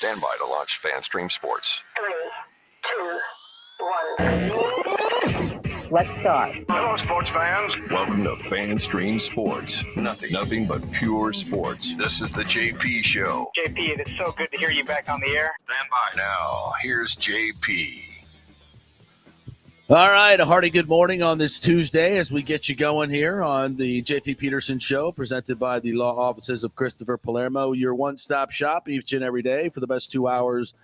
Stand by to launch FanStream Sports. 3, 2, 1. Let's start. Hello, sports fans. Welcome to FanStream Sports. Nothing but pure sports. This is the JP Show. JP, it is so good to hear you back on the air. Stand by. Now, here's JP. All right, a hearty good morning on this Tuesday as we get you going here on the JP Peterson Show, presented by the law offices of Christopher Palermo, your one-stop shop each and every day for the best 2 hours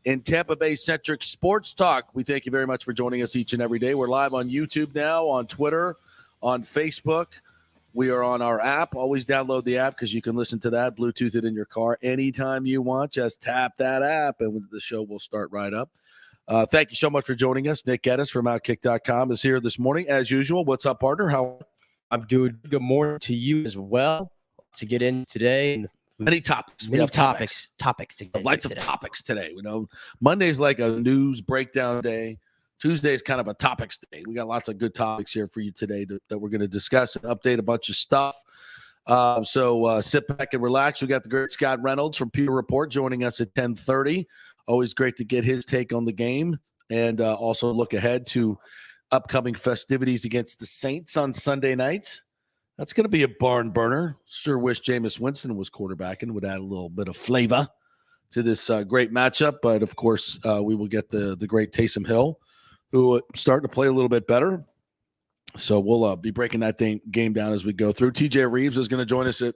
in Tampa Bay-centric sports talk. We thank you very much for joining us each and every day. We're live on YouTube now, on Twitter, on Facebook. We are on our app. Always download the app because you can listen to that, Bluetooth it in your car anytime you want. Just tap that app and the show will start right up. Thank you so much for joining us. Nick Geddes from Outkick.com is here this morning, as usual. What's up, partner? How? I'm doing good morning to you as well. To get in today, Many topics. many topics to get Lots into of today. topics today. You know, Monday's like a news breakdown day. Tuesday is kind of a topics day. We got lots of good topics here for you today that we're going to discuss and update a bunch of stuff. So sit back and relax. We got the great Scott Reynolds from Pewter Report joining us at 10:30. Always great to get his take on the game and also look ahead to upcoming festivities against the Saints on Sunday night. That's going to be a barn burner. Sure wish Jameis Winston was quarterbacking, would add a little bit of flavor to this great matchup. But, of course, we will get the great Taysom Hill, who starting to play a little bit better. So we'll be breaking that game down as we go through. TJ Reeves is going to join us at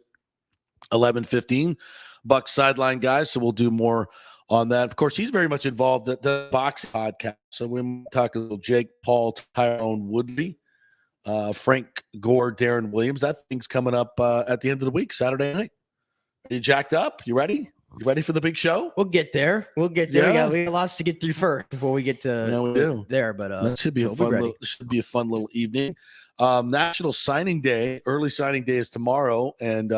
11:15. Bucs sideline guys, so we'll do more on that. Of course, he's very much involved at the Box podcast. So we're talking a little Jake Paul, Tyrone Woodley, Frank Gore, Darren Williams. That thing's coming up at the end of the week, Saturday night. Are you jacked up? You ready? You ready for the big show? We'll get there. Yeah. We got lots to get through first before we get to there. But that should be a fun little evening. National Signing Day, early signing day is tomorrow, and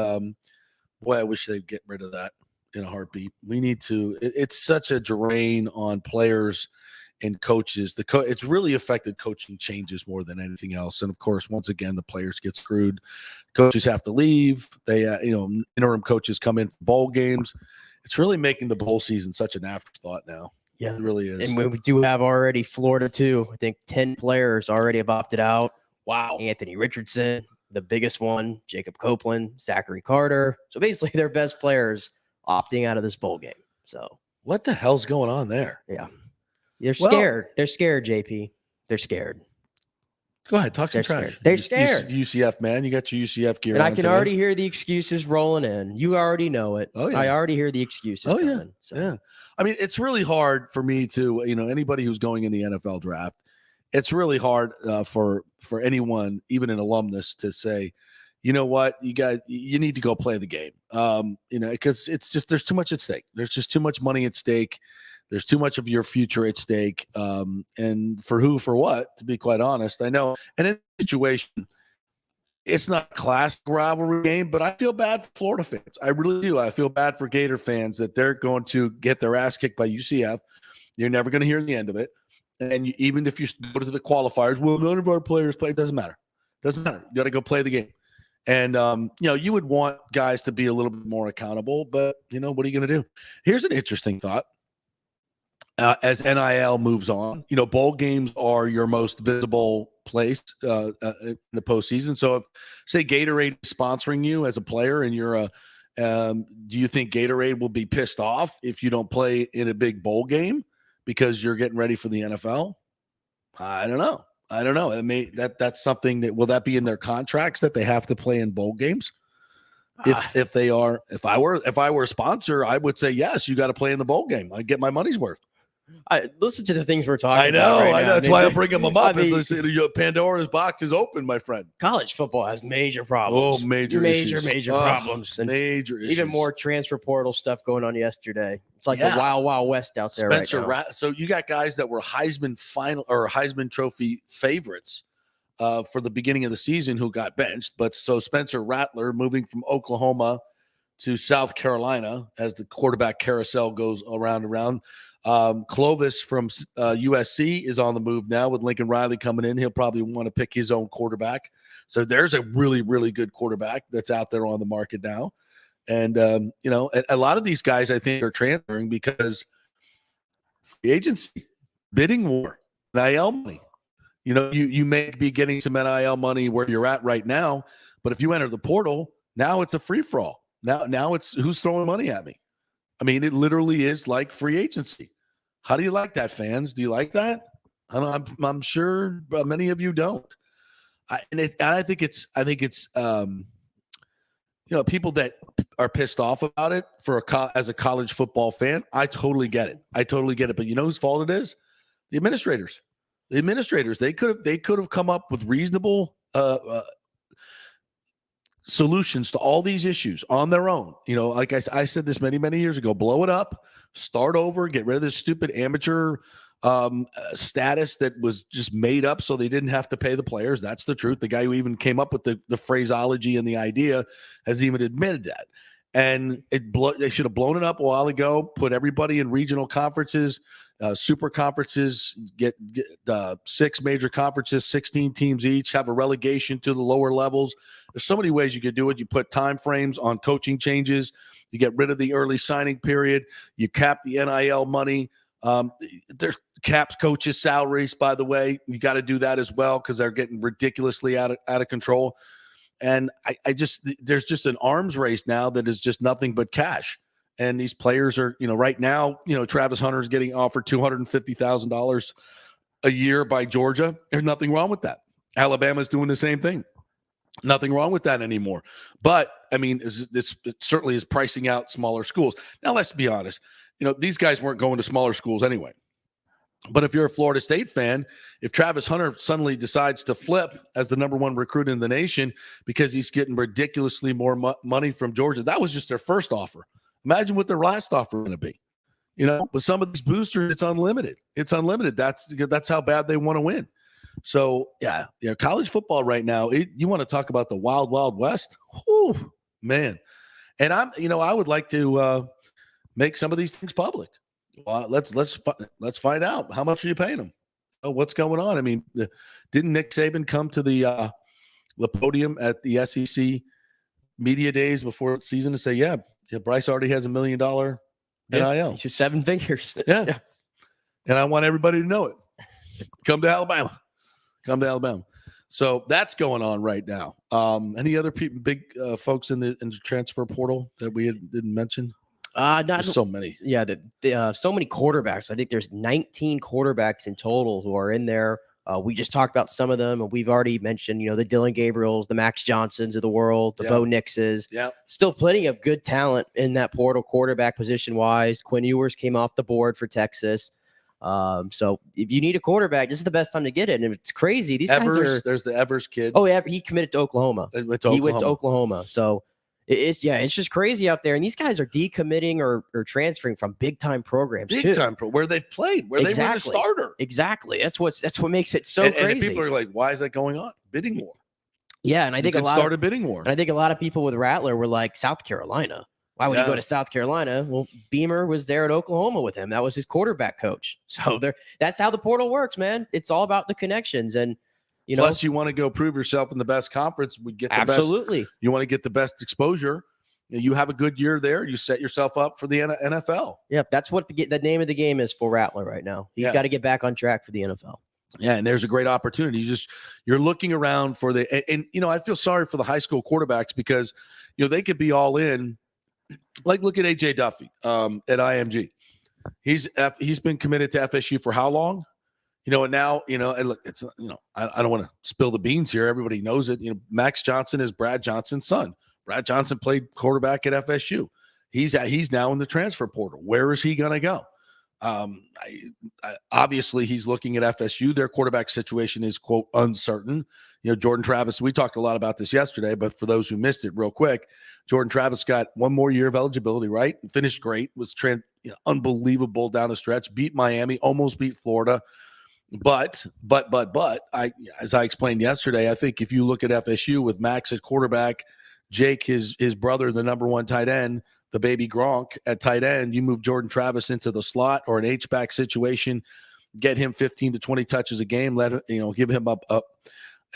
boy, I wish they'd get rid of that in a heartbeat. We need to. It's such a drain on players and coaches. It's really affected coaching changes more than anything else. And of course, once again, the players get screwed. Coaches have to leave. They, interim coaches come in for bowl games. It's really making the bowl season such an afterthought now. Yeah, it really is. And we do have already Florida too. I think 10 players already have opted out. Wow. Anthony Richardson, the biggest one, Jacob Copeland, Zachary Carter. So basically their best players opting out of this bowl game. So what the hell's going on there? Yeah. They're scared. They're scared, JP. They're scared. Go ahead, talk some trash. They're scared. UCF, man. You got your UCF gear and on I can today. already hear the excuses rolling in. You already know it. Oh, yeah. I already hear the excuses. Oh, yeah. coming, so. Yeah. I mean, it's really hard for me to, anybody who's going in the NFL draft, it's really hard for anyone, even an alumnus, to say, you know what, you guys, you need to go play the game. Because it's just, there's too much at stake. There's just too much money at stake. There's too much of your future at stake. And for who, for what, to be quite honest, I know. And in this situation, it's not a classic rivalry game, but I feel bad for Florida fans. I really do. I feel bad for Gator fans that they're going to get their ass kicked by UCF. You're never going to hear the end of it. And even if you go to the qualifiers, well, none of our players play. It doesn't matter. Doesn't matter. You got to go play the game. And, you would want guys to be a little bit more accountable, but, what are you going to do? Here's an interesting thought. As NIL moves on, bowl games are your most visible place in the postseason. So if, say, Gatorade is sponsoring you as a player and you're do you think Gatorade will be pissed off if you don't play in a big bowl game because you're getting ready for the NFL? I don't know. That's something that, will that be in their contracts that they have to play in bowl games? If they are, if I were a sponsor, I would say, yes, you got to play in the bowl game. I get my money's worth. I listen to the things we're talking about. I know. That's why I'm bringing them up. I mean, Pandora's box is open, my friend. College football has major problems. Oh, major problems. And major issues. Even more transfer portal stuff going on yesterday. It's like the wild, wild west out there right now. So you got guys that were Heisman Trophy favorites for the beginning of the season who got benched. But so Spencer Rattler moving from Oklahoma to South Carolina as the quarterback carousel goes around and around. Clovis from USC is on the move now with Lincoln Riley coming in. He'll probably want to pick his own quarterback. So there's a really, really good quarterback that's out there on the market now. And, a lot of these guys, I think, are transferring because free agency, bidding war, NIL money. You may be getting some NIL money where you're at right now, but if you enter the portal, now it's a free-for-all. Now it's who's throwing money at me. I mean, it literally is like free agency. How do you like that, fans? Do you like that? I'm sure many of you don't. I think it's people that are pissed off about it as a college football fan. I totally get it. But you know whose fault it is? The administrators. They could have come up with reasonable solutions to all these issues on their own. Like I said this many years ago, blow it up, start over, get rid of this stupid amateur status that was just made up so they didn't have to pay the players. That's the truth. The guy who even came up with the phraseology and the idea has even admitted that. And they should have blown it up a while ago, put everybody in regional conferences, super conferences, get 6 major conferences, 16 teams each, have a relegation to the lower levels. There's so many ways you could do it. You put time frames on coaching changes. You get rid of the early signing period. You cap the NIL money. There's caps coaches' salaries, by the way. You got to do that as well because they're getting ridiculously out of control. And there's just an arms race now that is just nothing but cash. And these players are, right now, Travis Hunter is getting offered $250,000 a year by Georgia. There's nothing wrong with that. Alabama's doing the same thing. Nothing wrong with that anymore. But, I mean, it certainly is pricing out smaller schools. Now, let's be honest. These guys weren't going to smaller schools anyway. But if you're a Florida State fan, if Travis Hunter suddenly decides to flip as the number 1 recruit in the nation because he's getting ridiculously more money from Georgia, that was just their first offer. Imagine what their last offer is going to be. With some of these boosters, it's unlimited. That's how bad they want to win. So, yeah, college football right now, you want to talk about the wild, wild west? Whew, man. And I would like to make some of these things public. Well, let's find out. How much are you paying them? Oh, what's going on? I mean, didn't Nick Saban come to the podium at the SEC media days before the season to say, yeah, Bryce already has $1 million NIL. It's just 7 figures. Yeah. And I want everybody to know it. Come to Alabama. So that's going on right now. Any other big folks in the transfer portal that we didn't mention? There's so many. Yeah, so many quarterbacks. I think there's 19 quarterbacks in total who are in there. We just talked about some of them, and we've already mentioned, the Dylan Gabriels, the Max Johnsons of the world, the Bo Nixes. Yeah, still plenty of good talent in that portal, quarterback position wise. Quinn Ewers came off the board for Texas. So if you need a quarterback, this is the best time to get it. And it's crazy. These guys are. There's the Evers kid. Oh yeah, he committed to Oklahoma. He went to Oklahoma. So. It's just crazy out there, and these guys are decommitting or transferring from big time programs, where they've played, where they were the starter. Exactly. That's what makes it so crazy. And people are like, "Why is that going on?" Bidding war. Yeah, and I think a bidding war. And I think a lot of people with Rattler were like, South Carolina. Why would you go to South Carolina? Well, Beamer was there at Oklahoma with him. That was his quarterback coach. So that's how the portal works, man. It's all about the connections and. Plus, you want to go prove yourself in the best conference. We get the absolutely. You want to get the best exposure. You have a good year there. You set yourself up for the NFL. Yep, that's what the name of the game is for Rattler right now. He's got to get back on track for the NFL. Yeah, and there's a great opportunity. You're looking around for and I feel sorry for the high school quarterbacks because they could be all in. Like look at AJ Duffy at IMG. He's been committed to FSU for how long? And now, and look, it's, I don't want to spill the beans here. Everybody knows it. Max Johnson is Brad Johnson's son. Brad Johnson played quarterback at FSU. He's now in the transfer portal. Where is he going to go? Obviously, he's looking at FSU. Their quarterback situation is, quote, uncertain. Jordan Travis, we talked a lot about this yesterday, but for those who missed it real quick, Jordan Travis got one more year of eligibility, right? Finished great, was unbelievable down the stretch, beat Miami, almost beat Florida. But as I explained yesterday, I think if you look at FSU with Max at quarterback, Jake, his brother, the number 1 tight end, the baby Gronk at tight end, you move Jordan Travis into the slot or an H-back situation, get him 15 to 20 touches a game, give him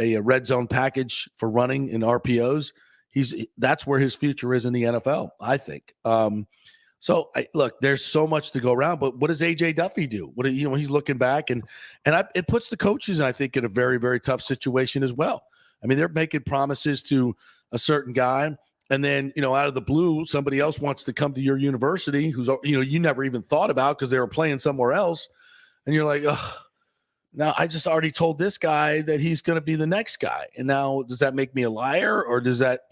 a red zone package for running in RPOs. that's where his future is in the NFL, I think. So look, there's so much to go around, but what does AJ Duffy do? He's looking back and it puts the coaches, I think, in a very, very tough situation as well. I mean, they're making promises to a certain guy, and then, out of the blue, somebody else wants to come to your university who's, you never even thought about because they were playing somewhere else. And you're like, oh, now I just already told this guy that he's going to be the next guy. And now does that make me a liar, or does that,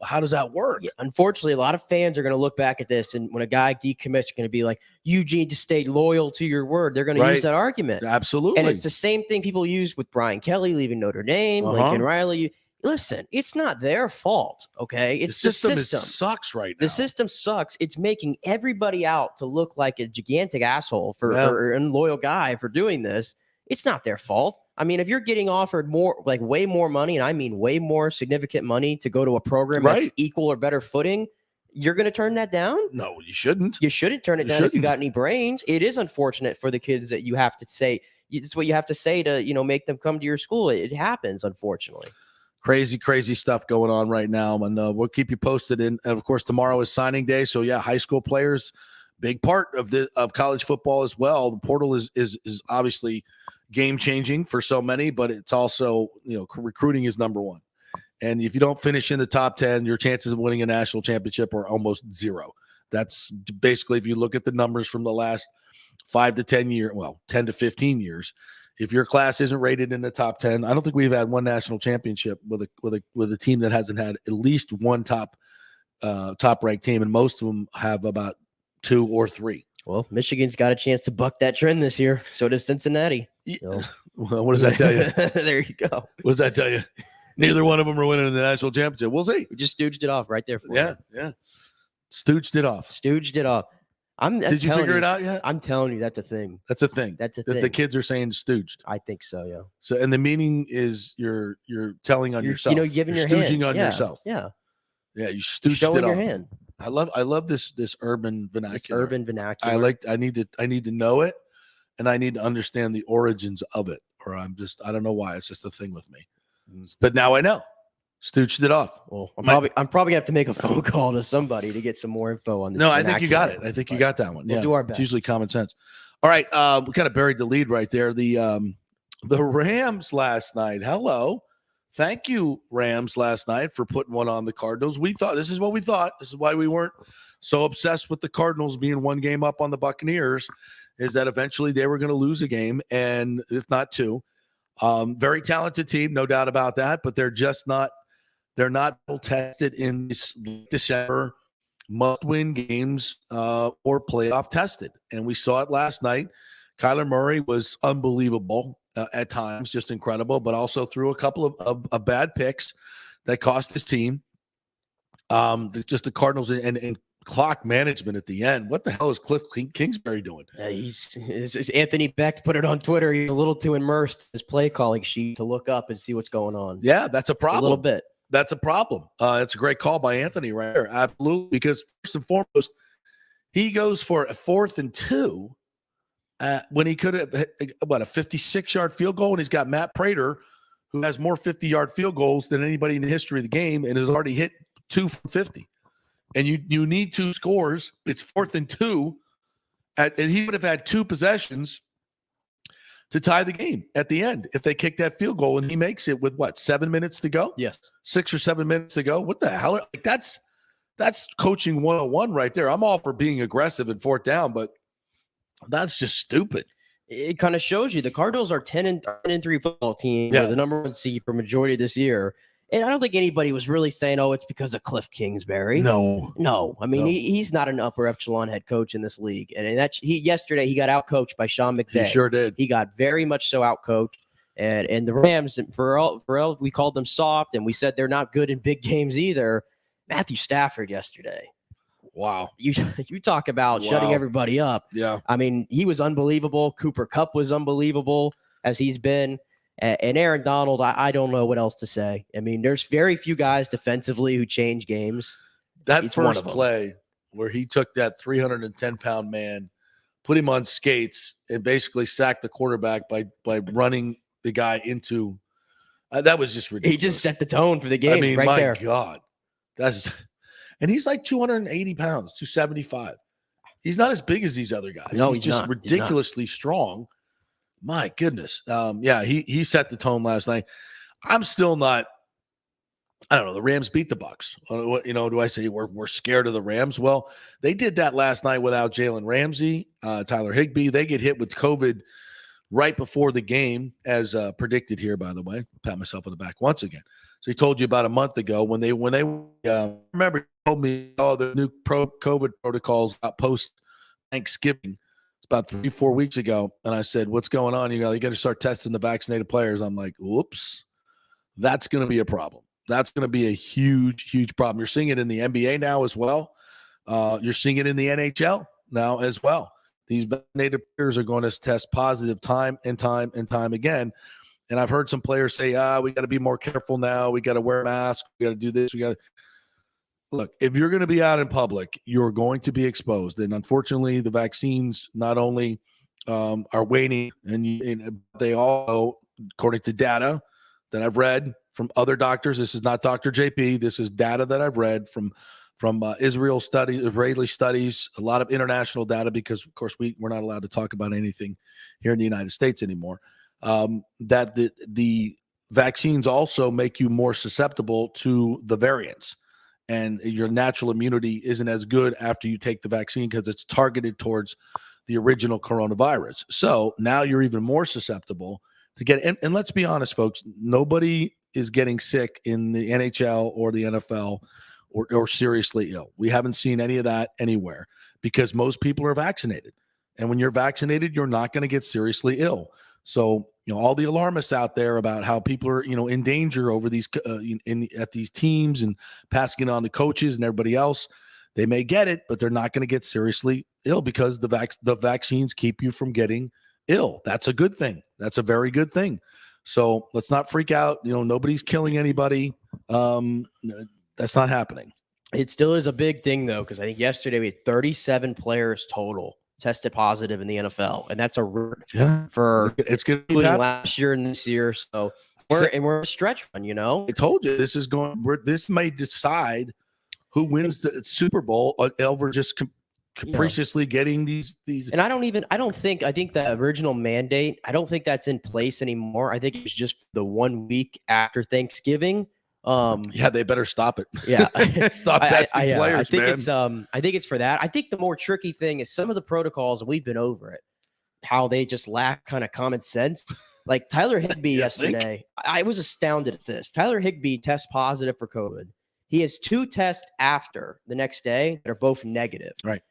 how does that work? Yeah, unfortunately, a lot of fans are going to look back at this, and when a guy decommits, are going to be like, you need to stay loyal to your word. They're going to use that argument. Absolutely. And it's the same thing people use with Brian Kelly leaving Notre Dame, Lincoln Riley. Listen, it's not their fault, okay? It's the system. Sucks right now. The system sucks. It's making everybody out to look like a gigantic asshole or an unloyal guy for doing this. It's not their fault. I mean, if you're getting offered more, like way more money, and I mean way more significant money to go to a program that's equal or better footing, you're going to turn that down? No, you shouldn't. You shouldn't turn it down if you got any brains. It is unfortunate for the kids that you have to say. It's what you have to say to, make them come to your school. It happens, unfortunately. Crazy stuff going on right now, and we'll keep you posted. And of course, tomorrow is signing day, so yeah, high school players, big part of college football as well. The portal is obviously game changing for so many, but it's also, recruiting is number one. And if you don't finish in the top 10, your chances of winning a national championship are almost zero. That's basically, if you look at the numbers from the last 5 to 10 years, 10 to 15 years, if your class isn't rated in the top 10, I don't think we've had one national championship with a team that hasn't had at least one top ranked team, and most of them have about 2 or 3. Well, Michigan's got a chance to buck that trend this year. So does Cincinnati. So. Well, what does that tell you? There you go. What does that tell you? Neither one of them are winning the national championship. We'll see. We just stooged it off right there. Yeah. Stooged it off. Did you figure it out yet? I'm telling you, that's a thing. That's a thing. That's a thing. thing. The kids are saying stooged. I think so, yeah. So, and the meaning is you're telling on yourself. Giving your stooging hand. on yourself. Yeah. Yeah, you stooged Showing it your off. hand. I love this urban vernacular. Urban vernacular. I need to know it, and I need to understand the origins of it, or I don't know why. It's just a thing with me. But now I know. Stooged it off. Well, I'm probably gonna have to make a phone call to somebody to get some more info on this. No, I think you got it. I think you got that one. We'll do our best. It's usually common sense. All right, we kind of buried the lead right there. The Rams last night. Hello. Thank you, Rams, last night for putting one on the Cardinals. This is what we thought. This is why we weren't so obsessed with the Cardinals being one game up on the Buccaneers, is that eventually they were going to lose a game, and if not 2. Very talented team, no doubt about that, but they're not tested in this December must-win games or playoff tested. And we saw it last night. Kyler Murray was unbelievable at times, just incredible, but also threw a couple of bad picks that cost his team. Just the Cardinals and clock management at the end. What the hell is Cliff Kingsbury doing? He's Anthony Beck put it on Twitter. He's a little too immersed in his play calling sheet to look up and see what's going on. Yeah, that's a problem. A little bit. That's a problem. It's a great call by Anthony right there. Absolutely. Because first and foremost, he goes for a 4th and 2 when he could have, a 56-yard field goal, and he's got Matt Prater, who has more 50-yard field goals than anybody in the history of the game and has already hit 2 from 50. And you need 2 scores. It's 4th and 2. And he would have had 2 possessions to tie the game at the end if they kick that field goal, and he makes it with 7 minutes to go? Yes. 6 or 7 minutes to go. What the hell? Like that's coaching 101 right there. I'm all for being aggressive in 4th down, but that's just stupid. It kind of shows you the Cardinals are 10-3 football team. They're the number 1 seed for majority of this year. And I don't think anybody was really saying, oh, it's because of Cliff Kingsbury. No. I mean, he's not an upper echelon head coach in this league. And yesterday he got outcoached by Sean McVay. He sure did. He got very much so outcoached. And the Rams, for all we called them soft, and we said they're not good in big games either. Matthew Stafford yesterday. Wow. You talk about shutting everybody up. Yeah. I mean, he was unbelievable. Cooper Kupp was unbelievable, as he's been. And Aaron Donald, I don't know what else to say. I mean, there's very few guys defensively who change games. That first play where he took that 310-pound man, put him on skates, and basically sacked the quarterback by running the guy into that was just ridiculous. He just set the tone for the game. I mean, right my there. God. And he's like 280 pounds, 275. He's not as big as these other guys. No, he's just not. ridiculously strong. My goodness. He set the tone last night. I'm still not. I don't know. The Rams beat the Bucs. Do I say we're scared of the Rams? Well, they did that last night without Jalen Ramsey, Tyler Higbee. They get hit with COVID right before the game, as predicted here, by the way. Pat myself on the back once again. So he told you about a month ago when they remember he told me, the new COVID protocols post Thanksgiving. It's about 3-4 weeks ago. And I said, what's going on? You got to start testing the vaccinated players. I'm like, whoops, that's going to be a problem. That's going to be a huge, huge problem. You're seeing it in the NBA now as well. You're seeing it in the NHL now as well. These vaccinated players are going to test positive time and time and time again. And I've heard some players say, we got to be more careful now. We got to wear masks. We got to do this. Look, if you're going to be out in public, you're going to be exposed. And unfortunately, the vaccines not only are waning, and they all, according to data that I've read from other doctors, this is not Dr. JP, this is data that I've read from Israeli studies, a lot of international data, because, of course, we're not allowed to talk about anything here in the United States anymore, that the vaccines also make you more susceptible to the variants. And your natural immunity isn't as good after you take the vaccine because it's targeted towards the original coronavirus. So now you're even more susceptible to get – and let's be honest, folks, nobody is getting sick in the NHL or the NFL or seriously ill. We haven't seen any of that anywhere because most people are vaccinated. And when you're vaccinated, you're not going to get seriously ill. So, all the alarmists out there about how people are, in danger over these at these teams and passing it on to coaches and everybody else, they may get it, but they're not going to get seriously ill because the vaccines keep you from getting ill. That's a good thing. That's a very good thing. So let's not freak out. Nobody's killing anybody. That's not happening. It still is a big thing, though, because I think yesterday we had 37 players total tested positive in the NFL, and that's a record for it's good last year and this year. So we're a stretch run, I told you this may decide who wins the Super Bowl over just capriciously getting these. And I think the original mandate, I don't think that's in place anymore. I think it's just the 1 week after Thanksgiving. They better stop it. Yeah. Stop testing players, I think it's for that. I think the more tricky thing is some of the protocols, and we've been over it, how they just lack kind of common sense. Like Tyler Higbee yesterday, I was astounded at this. Tyler Higbee tests positive for COVID. He has 2 tests after the next day that are both negative. Right.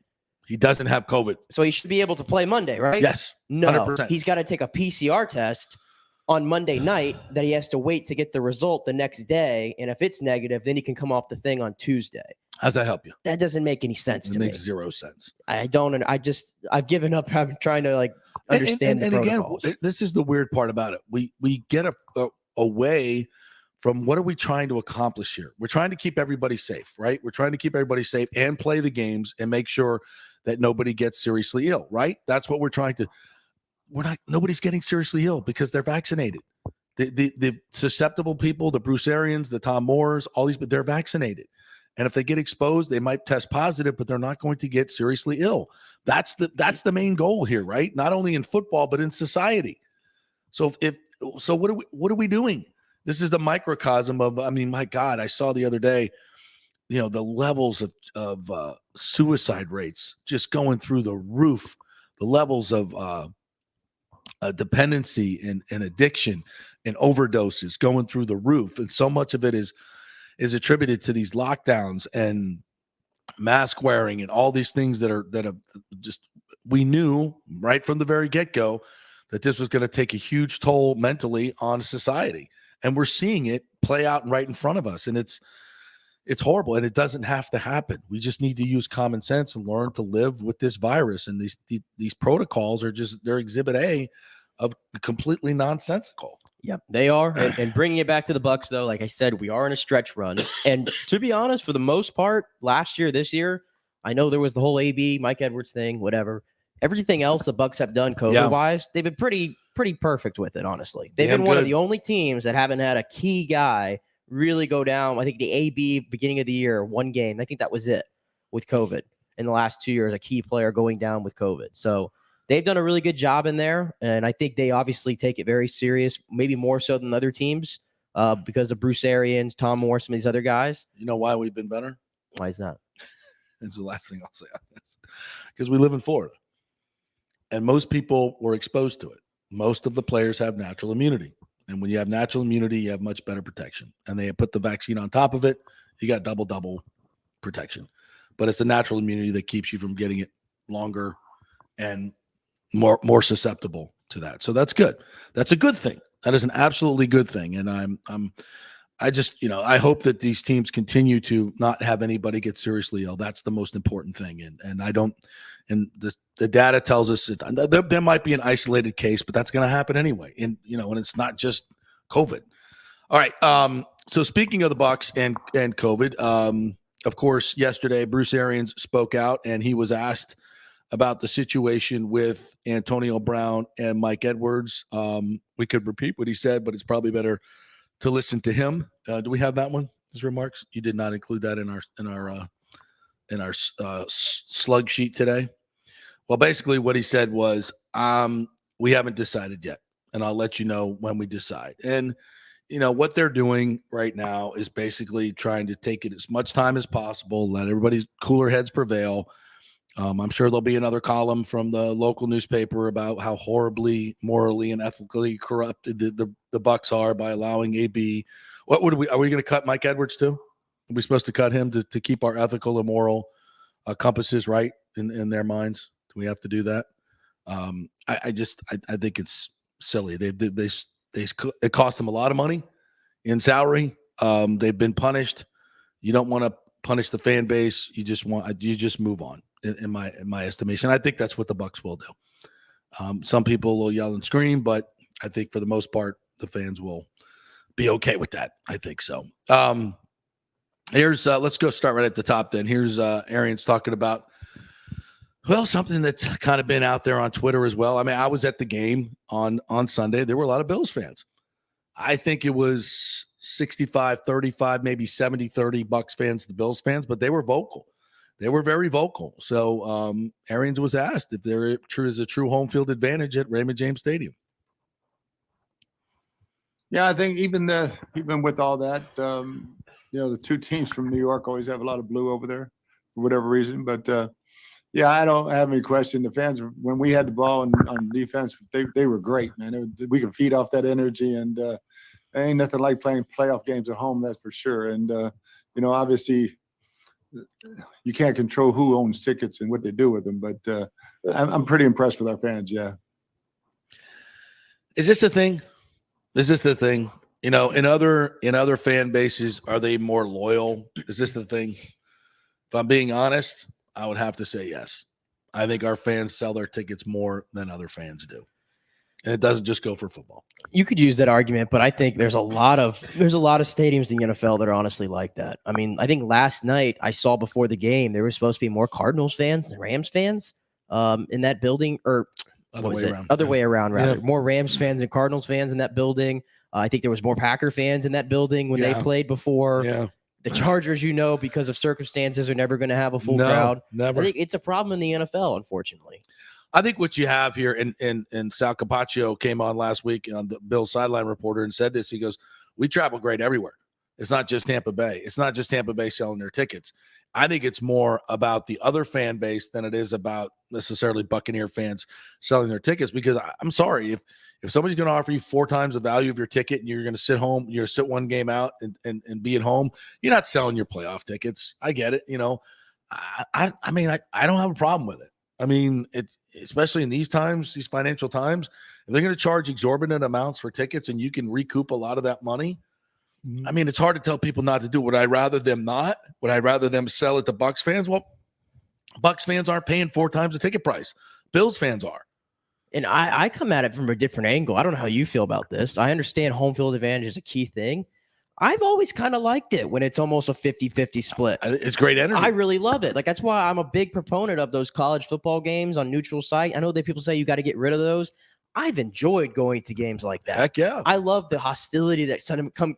He doesn't have COVID. So he should be able to play Monday, right? Yes. 100%. No, he's got to take a PCR test on Monday night that he has to wait to get the result the next day. And if it's negative, then he can come off the thing on Tuesday. How's that help you? That doesn't make any sense to me. It makes zero sense. I don't. And I've given up trying to understand the protocols. Again, this is the weird part about it. We get away from what are we trying to accomplish here? We're trying to keep everybody safe, right? We're trying to keep everybody safe and play the games and make sure that nobody gets seriously ill, right? That's what we're trying to. Nobody's getting seriously ill because they're vaccinated. The susceptible people, the Bruce Arians, the Tom Moores, all these, but they're vaccinated. And if they get exposed, they might test positive, but they're not going to get seriously ill. That's the main goal here, right? Not only in football, but in society. So what are we doing? This is the microcosm of, my God, I saw the other day, the levels of suicide rates just going through the roof, the levels of dependency and addiction and overdoses going through the roof. And so much of it is attributed to these lockdowns and mask wearing and all these things that have just, we knew right from the very get-go that this was going to take a huge toll mentally on society. And we're seeing it play out right in front of us. And it's horrible, and it doesn't have to happen. We just need to use common sense and learn to live with this virus. And these protocols are they're exhibit A of completely nonsensical. Yep, they are. And bringing it back to the Bucs, though, like I said, we are in a stretch run. And to be honest, for the most part, last year, this year, I know there was the whole AB, Mike Edwards thing, whatever. Everything else the Bucs have done COVID-wise, they've been pretty perfect with it, honestly. They've been one of the only teams that haven't had a key guy really go down. I think the AB beginning of the year, one game. I think that was it with COVID in the last 2 years, a key player going down with COVID. So they've done a really good job in there. And I think they obviously take it very serious, maybe more so than other teams because of Bruce Arians, Tom Moore, some of these other guys. You know why we've been better? Why is that? It's the last thing I'll say on this. Because we live in Florida. And most people were exposed to it. Most of the players have natural immunity. And when you have natural immunity, you have much better protection. And they put the vaccine on top of it. You got double protection. But it's a natural immunity that keeps you from getting it longer and more susceptible to that. So that's good. That's a good thing. That is an absolutely good thing. And I just, I hope that these teams continue to not have anybody get seriously ill. That's the most important thing. And I don't, and the data tells us that there might be an isolated case, but that's going to happen anyway. And, and it's not just COVID. All right. So speaking of the Bucs and COVID, of course, yesterday, Bruce Arians spoke out and he was asked about the situation with Antonio Brown and Mike Edwards. We could repeat what he said, but it's probably better to listen to him. Do we have that one? His remarks? You did not include that in our slug sheet today. Well, basically what he said was, we haven't decided yet, and I'll let you know when we decide. And what they're doing right now is basically trying to take it as much time as possible, let everybody's cooler heads prevail. I'm sure there'll be another column from the local newspaper about how horribly, morally, and ethically corrupted the Bucs are by allowing AB. Are we going to cut Mike Edwards too? Are we supposed to cut him to keep our ethical and moral compasses right in their minds? Do we have to do that? I think it's silly. It cost them a lot of money in salary. They've been punished. You don't want to punish the fan base. You just move on. In my estimation, I think that's what the Bucs will do. Some people will yell and scream, but I think for the most part, the fans will be okay with that. I think so. Here's let's go start right at the top. Then here's Arians talking about something that's kind of been out there on Twitter as well. I mean, I was at the game on Sunday. There were a lot of Bills fans. I think it was 65-35, maybe 70-30 Bucs fans to Bills fans, but they were vocal. They were very vocal. So Arians was asked if there is a true home field advantage at Raymond James Stadium. Yeah, I think even with all that, the two teams from New York always have a lot of blue over there for whatever reason. But I don't have any question. The fans, when we had the ball on defense, they were great, man. We can feed off that energy, and ain't nothing like playing playoff games at home. That's for sure. And obviously, you can't control who owns tickets and what they do with them, but I'm pretty impressed with our fans. Yeah. Is this the thing? Is this the thing? In other fan bases, are they more loyal? Is this the thing? If I'm being honest, I would have to say yes. I think our fans sell their tickets more than other fans do. And it doesn't just go for football. You could use that argument, but I think there's a lot of stadiums in the NFL that are honestly like that. I mean, I think last night I saw before the game there were supposed to be more Cardinals fans than Rams fans in that building, or other way around. Yeah. More Rams fans than Cardinals fans in that building. I think there was more Packer fans in that building when they played before. Yeah. The Chargers, because of circumstances, are never going to have a full crowd. Never. I think it's a problem in the NFL, unfortunately. I think what you have here, and Sal Capaccio came on last week on the Bills sideline reporter and said this. He goes, "We travel great everywhere. It's not just Tampa Bay. It's not just Tampa Bay selling their tickets. I think it's more about the other fan base than it is about necessarily Buccaneer fans selling their tickets. Because I'm sorry, if somebody's going to offer you 4 times the value of your ticket and you're going to sit home, you're going to sit one game out and be at home, you're not selling your playoff tickets. I get it. I mean, I don't have a problem with it. I mean, especially in these times, these financial times, if they're going to charge exorbitant amounts for tickets and you can recoup a lot of that money, I mean, it's hard to tell people not to do it. Would I rather them not? Would I rather them sell it to Bucs fans? Well, Bucs fans aren't paying 4 times the ticket price. Bills fans are. And I come at it from a different angle. I don't know how you feel about this. I understand home field advantage is a key thing. I've always kind of liked it when it's almost a 50-50 split. It's great energy. I really love it. Like, that's why I'm a big proponent of those college football games on neutral site. I know that people say you got to get rid of those. I've enjoyed going to games like that. Heck yeah. I love the hostility that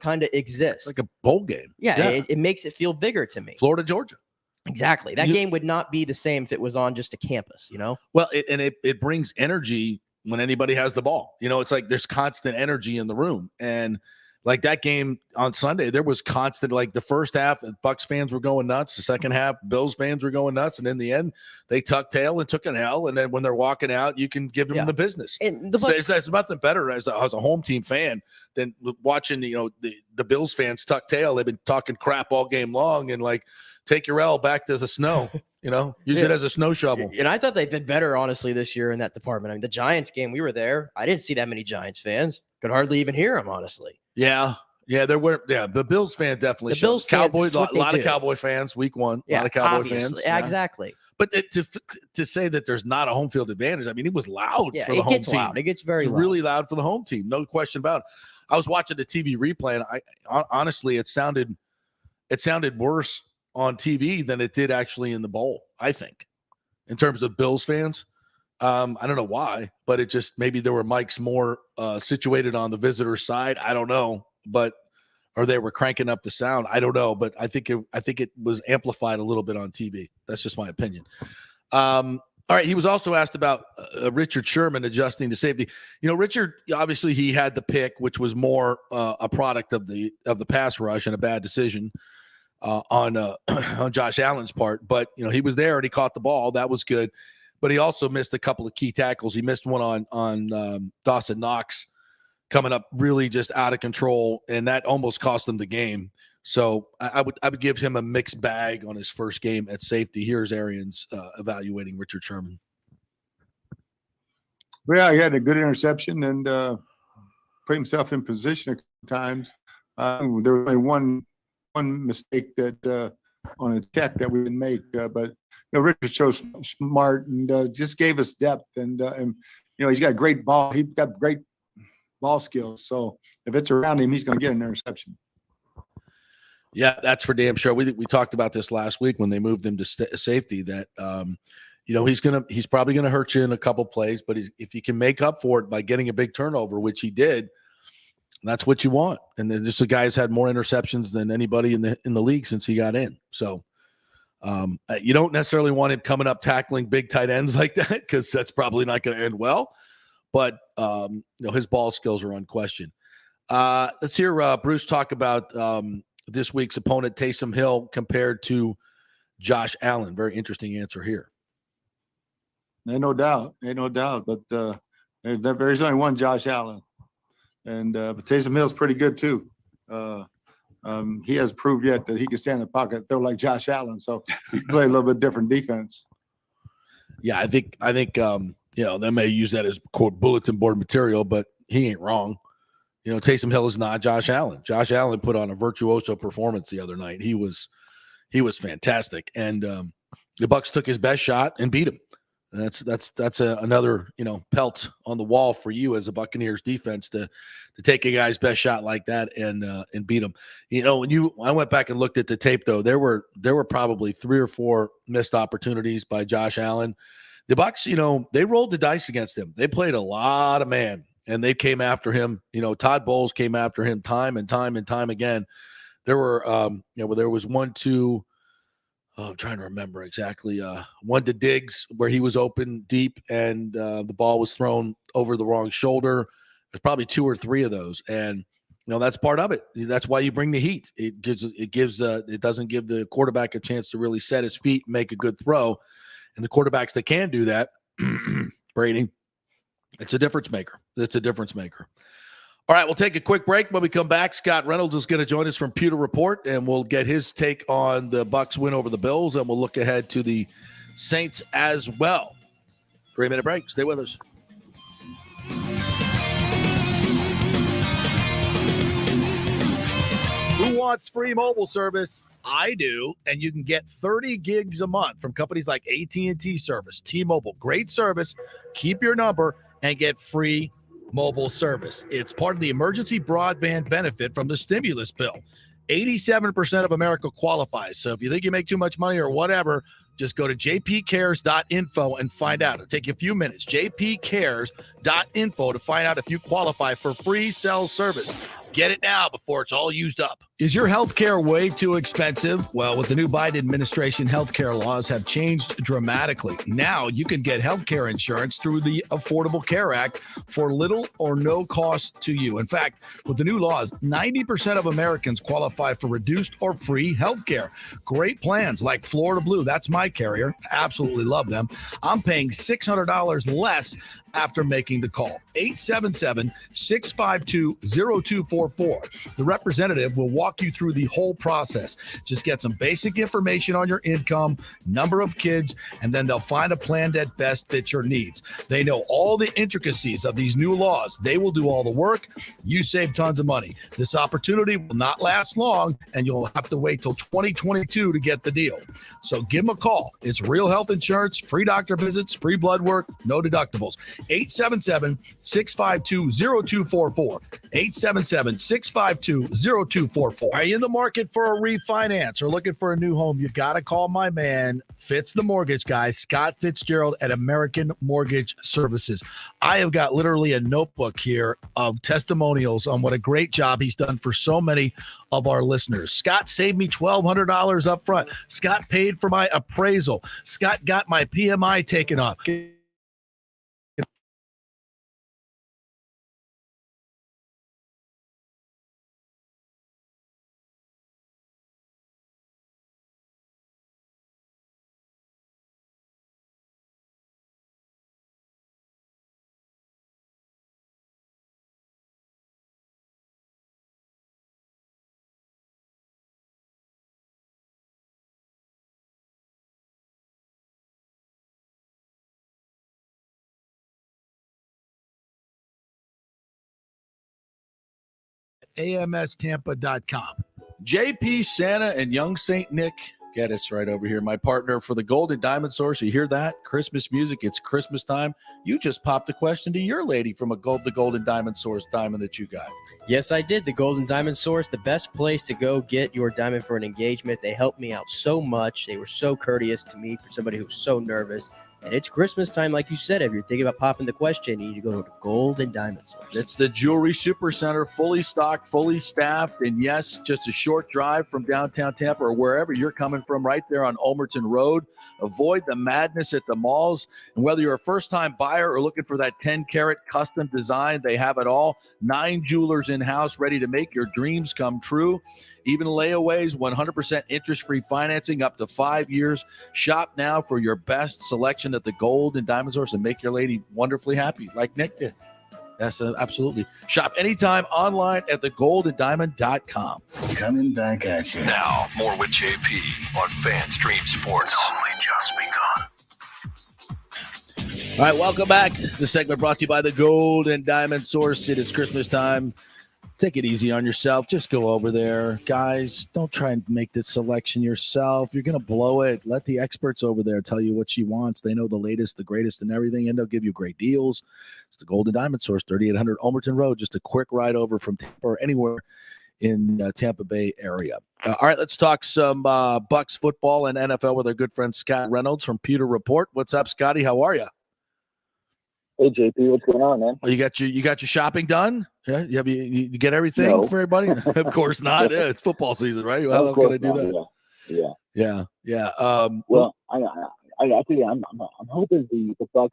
kind of exists. Like a bowl game. Yeah. It makes it feel bigger to me. Florida, Georgia. Exactly. That game would not be the same if it was on just a campus, you know? Well, it brings energy when anybody has the ball. You know, it's like there's constant energy in the room. And like that game on Sunday, there was constant, like the first half, Bucs fans were going nuts. The second half, Bills fans were going nuts. And in the end, they tucked tail and took an L. And then when they're walking out, you can give them the business. And the Bucs, there's nothing better as a home team fan than watching, the Bills fans tuck tail. They've been talking crap all game long and like, take your L back to the snow, use it as a snow shovel. And I thought they've been better, honestly, this year in that department. I mean, the Giants game, we were there. I didn't see that many Giants fans. Could hardly even hear them, honestly. Yeah, there were. Yeah, the Bills fan definitely. The Bills fans, Cowboys, a lot of Cowboy fans. Week 1, a lot of Cowboy fans. Yeah, exactly. But to say that there's not a home field advantage, I mean, it was loud for the home team. It gets loud. It gets very loud. Really loud for the home team, no question about it. I was watching the TV replay, and honestly, it sounded worse on TV than it did actually in the bowl, I think, in terms of Bills fans. I don't know why, but it just, maybe there were mics more situated on the visitor side. I don't know, or they were cranking up the sound. I don't know, but I think it was amplified a little bit on TV. That's just my opinion. All right. He was also asked about Richard Sherman adjusting to safety. Richard, obviously he had the pick, which was more a product of the pass rush and a bad decision on Josh Allen's part. But, he was there and he caught the ball. That was good. But he also missed a couple of key tackles. He missed one on Dawson Knox coming up really just out of control, and that almost cost him the game. So I would give him a mixed bag on his first game at safety. Here's Arians evaluating Richard Sherman. Well, he had a good interception and put himself in position a couple times. There was only one mistake that on a check that we didn't make, but Richard shows smart and just gave us depth, and he's got great ball. He's got great ball skills. So if it's around him, he's going to get an interception. Yeah, that's for damn sure. We talked about this last week when they moved him to safety. That he's probably gonna hurt you in a couple plays, but if he can make up for it by getting a big turnover, which he did, that's what you want. And then just the guy's had more interceptions than anybody in the league since he got in. So you don't necessarily want him coming up tackling big tight ends like that, because that's probably not going to end well. But his ball skills are unquestioned. Let's hear Bruce talk about this week's opponent, Taysom Hill, compared to Josh Allen. Very interesting answer here. Ain't no doubt. But there's only one Josh Allen. And but Taysom Hill's pretty good too. He has proved yet that he can stand in the pocket, throw like Josh Allen. So he can play a little bit different defense. Yeah, I think they may use that as quote bulletin board material, but he ain't wrong. Taysom Hill is not Josh Allen. Josh Allen put on a virtuoso performance the other night. He was fantastic, and the Bucs took his best shot and beat him. And that's another pelt on the wall for you as a Buccaneers defense to take a guy's best shot like that and beat him. I went back and looked at the tape though. There were probably 3 or 4 missed opportunities by Josh Allen. The Bucs, they rolled the dice against him. They played a lot of man, and they came after him. Todd Bowles came after him time and time and time again. There were there was 1, 2. I'm trying to remember exactly. One to Diggs where he was open deep and the ball was thrown over the wrong shoulder. There's probably 2 or 3 of those, and that's part of it. That's why you bring the heat. It doesn't give the quarterback a chance to really set his feet, and make a good throw, and the quarterbacks that can do that, Brady, it's a difference maker. All right, we'll take a quick break. When we come back, Scott Reynolds is going to join us from Pewter Report, and we'll get his take on the Bucs win over the Bills, and we'll look ahead to the Saints as well. 3-minute break. Stay with us. Who wants free mobile service? I do, and you can get 30 gigs a month from companies like AT&T Service, T-Mobile. Great service. Keep your number and get free mobile service. It's part of the emergency broadband benefit from the stimulus bill. 87% of America qualifies. So if you think you make too much money or whatever, Just go to jpcares.info and find out. It'll take you a few minutes. jpcares.info to find out if you qualify for free cell service. Get it now before it's all used up. Is your health care way too expensive? Well, with the new Biden administration, healthcare laws have changed dramatically. Now you can get healthcare insurance through the Affordable Care Act for little or no cost to you. In fact, with the new laws, 90% of Americans qualify for reduced or free healthcare. Great plans like Florida Blue. That's my carrier. Absolutely love them. I'm paying $600 less after making the call. 877-652-0244. The representative will walk you through the whole process. Just get some basic information on your income, number of kids, and then they'll find a plan that best fits your needs. They know all the intricacies of these new laws. They will do all the work. You save tons of money. This opportunity will not last long, and you'll have to wait till 2022 to get the deal. So give them a call. It's real health insurance, free doctor visits, free blood work, no deductibles. 877-652-0244. 877-652-0244. Are you in the market for a refinance or looking for a new home? You got to call my man, Fitz the Mortgage Guy, Scott Fitzgerald at American Mortgage Services. I have got literally a notebook here of testimonials on what a great job he's done for so many of our listeners. Scott saved me $1,200 up front. Scott paid for my appraisal. Scott got my PMI taken off. amstampa.com. JP, Santa, and Young St. Nick. Get us right over here. My partner for the Gold and Diamond Source. You hear that? Christmas music. It's Christmas time. You just popped a question to your lady from the Gold and Diamond Source diamond that you got. Yes, I did. The Gold and Diamond Source, the best place to go get your diamond for an engagement. They helped me out so much. They were so courteous to me for somebody who's so nervous. And it's Christmas time, like you said. If you're thinking about popping the question, you need to go to Gold and Diamond Source. It's the Jewelry Supercenter, fully stocked, fully staffed, and yes, just a short drive from downtown Tampa or wherever you're coming from, right there on Ulmerton Road. Avoid the madness at the malls. And whether you're a first-time buyer or looking for that 10-carat custom design, they have it all. 9 jewelers in-house ready to make your dreams come true. Even layaways, 100% interest-free financing up to 5 years. Shop now for your best selection at the Gold and Diamond Source and make your lady wonderfully happy like Nick did. Yes, absolutely. Shop anytime online at thegoldanddiamond.com. Coming back at you. Now, more with JP on FanStream Sports. It's only just begun. All right, welcome back. The segment brought to you by the Gold and Diamond Source. It is Christmas time. Take it easy on yourself. Just go over there. Guys, don't try and make the selection yourself. You're going to blow it. Let the experts over there tell you what she wants. They know the latest, the greatest, and everything, and they'll give you great deals. It's the Golden Diamond Source, 3800 Ulmerton Road, just a quick ride over from Tampa or anywhere in Tampa Bay area. All right, let's talk some Bucs football and NFL with our good friend Scott Reynolds from Pewter Report. What's up, Scotty? How are you? Hey JP, what's going on, man? Well, you got your shopping done? Yeah, you get everything for everybody? Of course not. Yeah, it's football season, right? How can I do that? Yeah. Well, I think I'm hoping the Bucs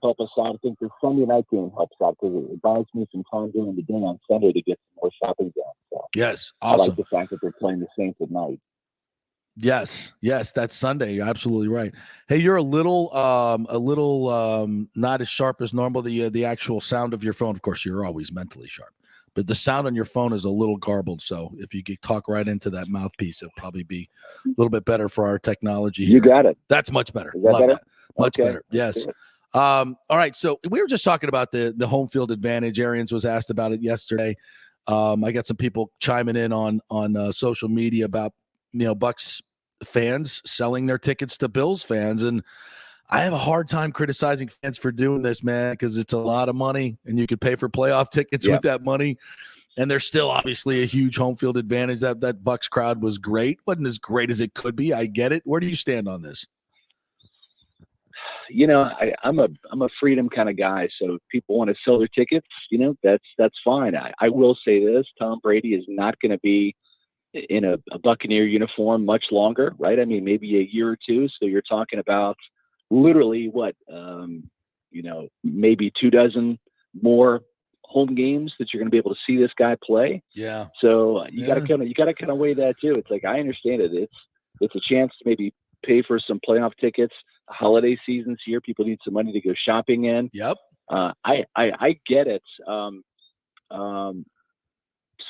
help us out. I think the Sunday night game helps out because it buys me some time during the game on Sunday to get some more shopping done. So yes, awesome. I like the fact that they're playing the Saints at night. Yes, that's Sunday. You're absolutely right. Hey, you're a little not as sharp as normal. The actual sound of your phone, of course, you're always mentally sharp, but the sound on your phone is a little garbled. So if you could talk right into that mouthpiece, it'll probably be a little bit better for our technology here. You got it. That's much better. Is that Love better? that. Much better. Yes. All right. So we were just talking about the home field advantage. Arians was asked about it yesterday. I got some people chiming in on social media about Bucs fans selling their tickets to Bills fans, and I have a hard time criticizing fans for doing this, man, because it's a lot of money, and you could pay for playoff tickets with that money. And there's still obviously a huge home field advantage. That Bucs crowd was great, wasn't as great as it could be. I get it. Where do you stand on this? I'm a freedom kind of guy. So if people want to sell their tickets, that's fine. I will say this: Tom Brady is not going to be in a Buccaneer uniform much longer, right? I mean, maybe a year or two. So you're talking about literally maybe 24 more home games that you're going to be able to see this guy play. Yeah. So you got to kind of weigh that too. It's like, I understand it. It's a chance to maybe pay for some playoff tickets. Holiday season's here. People need some money to go shopping in. Yep. I get it.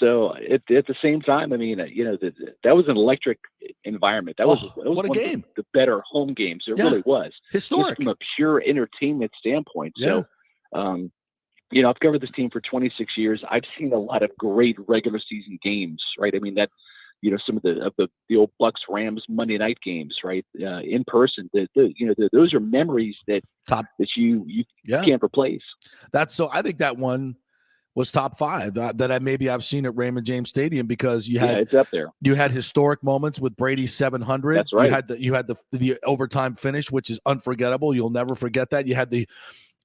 So at the same time, I mean, that was an electric environment. That was what a one game. Of the better home games. It really was historic just from a pure entertainment standpoint. Yeah. So, I've covered this team for 26 years. I've seen a lot of great regular season games, right? I mean, some of the old Bucks Rams Monday night games, right? In person, those are memories that you can't replace. I think that one was top 5 that I've seen at Raymond James Stadium, because it's up there. You had historic moments with Brady's 700. That's right. You had the overtime finish, which is unforgettable. You'll never forget that. You had the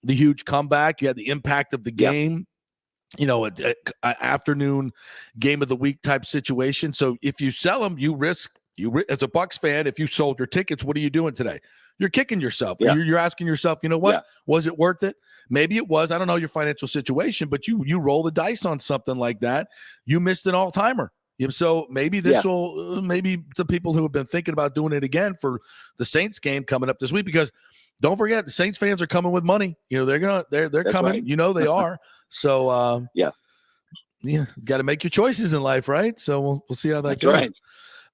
huge comeback. You had the impact of the game. An afternoon game of the week type situation. So if you sell them, you risk as a Bucs fan. If you sold your tickets, what are you doing today? You're kicking yourself. Yeah. You're asking yourself, was it worth it? Maybe it was. I don't know your financial situation, but you roll the dice on something like that. You missed an all-timer. So maybe maybe the people who have been thinking about doing it again for the Saints game coming up this week, because don't forget, the Saints fans are coming with money. they're coming. Right. They are. So got to make your choices in life, right? So we'll see how that goes.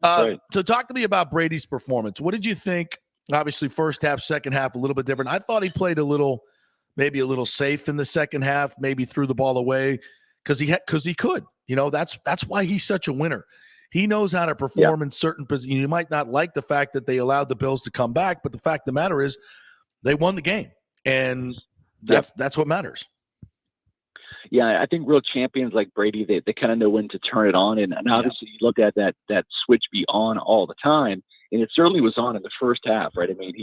Right. So talk to me about Brady's performance. What did you think? Obviously, first half, second half, a little bit different. I thought he played maybe a little safe in the second half, maybe threw the ball away because he could. That's why he's such a winner. He knows how to perform in certain positions. You might not like the fact that they allowed the Bills to come back, but the fact of the matter is they won the game, and that's what matters. Yeah, I think real champions like Brady, they kind of know when to turn it on. And obviously you look at that switch be on all the time. And it certainly was on in the first half, right? I mean,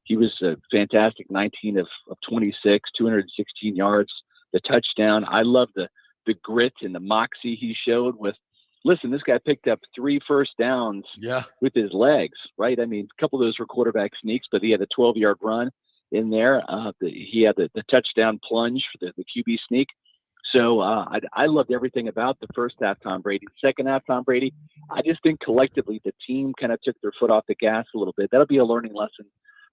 he was a fantastic 19 of 26, 216 yards, the touchdown. I love the grit and the moxie he showed listen, this guy picked up 3 first downs with his legs, right? I mean, a couple of those were quarterback sneaks, but he had a 12-yard run in there. He had the touchdown plunge for the QB sneak. So I loved everything about the first half Tom Brady. The second half Tom Brady, I just think collectively the team kind of took their foot off the gas a little bit. That'll be a learning lesson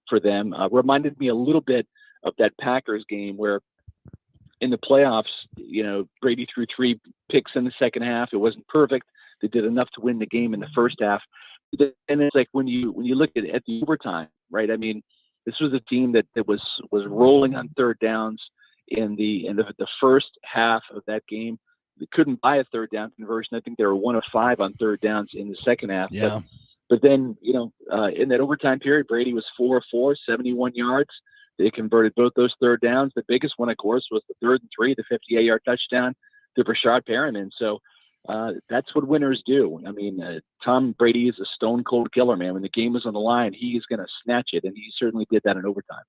for them. Reminded me a little bit of that Packers game where in the playoffs, Brady threw 3 picks in the second half. It wasn't perfect. They did enough to win the game in the first half. And it's like when you look at the overtime, right? I mean, this was a team that was rolling on third downs. In the first half of that game, they couldn't buy a third down conversion. I think they were 1 of 5 on third downs in the second half. Yeah. But then, in that overtime period, Brady was 4 of 4, 71 yards. They converted both those third downs. The biggest one, of course, was the 3rd and 3, the 58-yard touchdown to Rashad Perriman. So that's what winners do. I mean, Tom Brady is a stone cold killer, man. When the game was on the line, he is going to snatch it, and he certainly did that in overtime.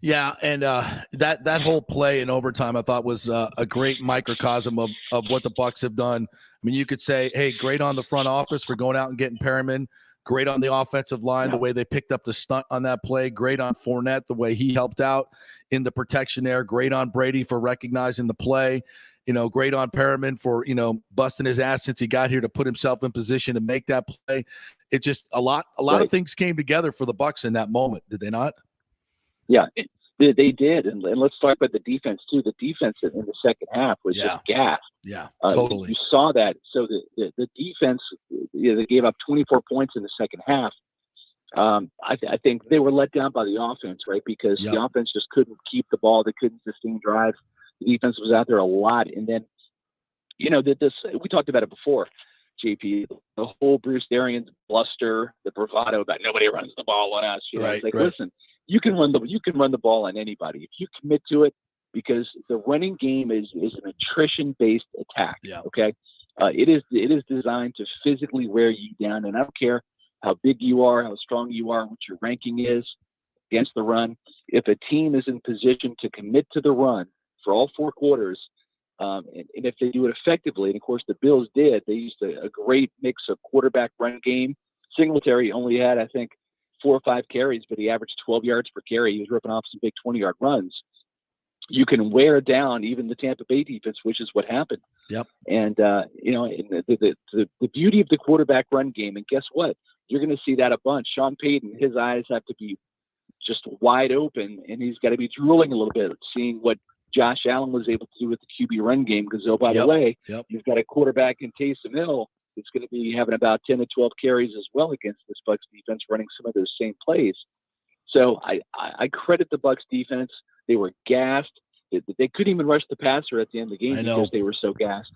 Yeah, and that whole play in overtime I thought was a great microcosm of what the Bucs have done. I mean, you could say, hey, great on the front office for going out and getting Perriman. Great on the offensive line, the way they picked up the stunt on that play. Great on Fournette, the way he helped out in the protection there. Great on Brady for recognizing the play. Great on Perriman for, busting his ass since he got here to put himself in position to make that play. It just a lot of things came together for the Bucs in that moment, did they not? Yeah, they did. And let's talk about the defense, too. The defense in the second half was just gassed. Yeah, totally. You saw that. So the defense, they gave up 24 points in the second half. I think they were let down by the offense, right? Because the offense just couldn't keep the ball. They couldn't sustain drives. The defense was out there a lot. And then, we talked about it before, JP, the whole Bruce Arians bluster, the bravado about nobody runs the ball on us. Listen, you can run the ball on anybody if you commit to it, because the running game is an attrition-based attack. Yeah. Okay. It is designed to physically wear you down, and I don't care how big you are, how strong you are, what your ranking is. against the run. If a team is in position to commit to the run for all 4 quarters, and if they do it effectively, and of course the Bills did, they used a great mix of quarterback run game. Singletary only had, I think, 4 or 5 carries, but he averaged 12 yards per carry. He was ripping off some big 20-yard runs. You can wear down even the Tampa Bay defense, which is what happened. Yep. And the beauty of the quarterback run game, and guess what? You're going to see that a bunch. Sean Payton, his eyes have to be just wide open, and he's got to be drooling a little bit, seeing what Josh Allen was able to do with the QB run game. Because, oh, by the way, you've got a quarterback in Taysom Hill that's going to be having about 10 to 12 carries as well against this Bucs defense, running some of those same plays. So I credit the Bucs defense. They were gassed. They couldn't even rush the passer at the end of the game because they were so gassed.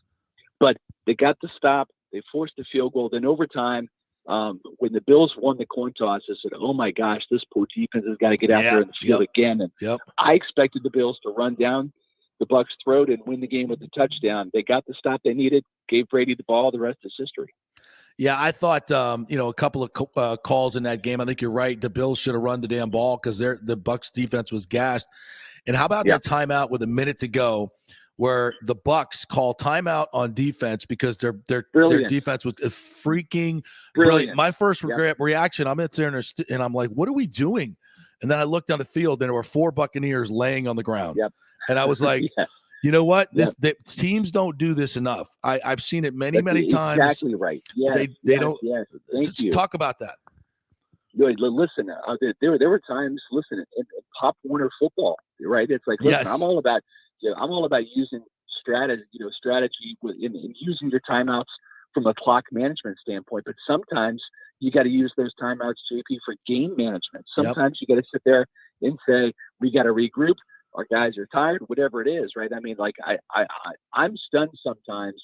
But they got the stop. They forced the field goal. Then overtime, when the Bills won the coin toss, I said, oh, my gosh, this poor defense has got to get out there in the field again. And I expected the Bills to run down the Bucs' throat and win the game with the touchdown. They got the stop they needed, gave Brady the ball. The rest is history. Yeah, I thought, a couple of calls in that game. I think you're right. The Bills should have run the damn ball because the Bucs defense was gassed. And how about that timeout with a minute to go where the Bucs call timeout on defense because their defense was freaking brilliant. My first reaction, I'm in there and I'm like, what are we doing? And then I looked down the field and there were 4 Buccaneers laying on the ground. And I was like, you know what? The teams don't do this enough. I've seen it many times. Exactly right. They don't. Thank you. Talk about that. Listen, there were times. Listen, in Pop Warner football, right? It's like, listen, I'm all about using strategy in using your timeouts from a clock management standpoint. But sometimes you got to use those timeouts, JP, for game management. Sometimes you got to sit there and say, we got to regroup. Our guys are tired, whatever it is, right? I mean, like I'm stunned sometimes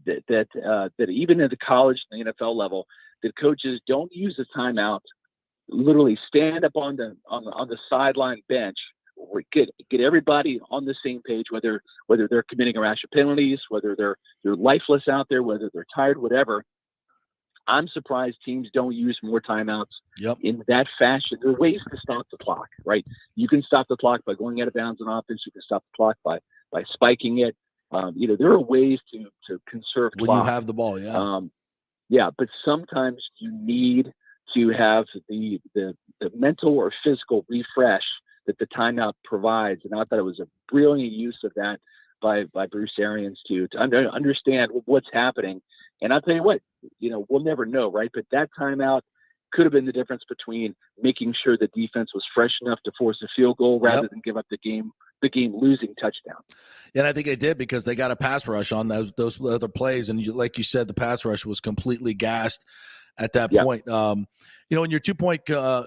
that even at the college and the NFL level, that coaches don't use the timeout, literally stand up on the sideline bench, or get everybody on the same page, whether they're committing a rash of penalties, whether they're lifeless out there, whether they're tired, whatever. I'm surprised teams don't use more timeouts in that fashion. There are ways to stop the clock, right? You can stop the clock by going out of bounds on offense. You can stop the clock by spiking it. There are ways to conserve when clock. You have the ball. But sometimes you need to have the mental or physical refresh that the timeout provides. And I thought it was a brilliant use of that by Bruce Arians to understand what's happening. And I'll tell you what, we'll never know, right? But that timeout could have been the difference between making sure the defense was fresh enough to force a field goal rather than give up the game losing touchdown. And I think they did because they got a pass rush on those other plays. And like you said, the pass rush was completely gassed at that point. In your 2-point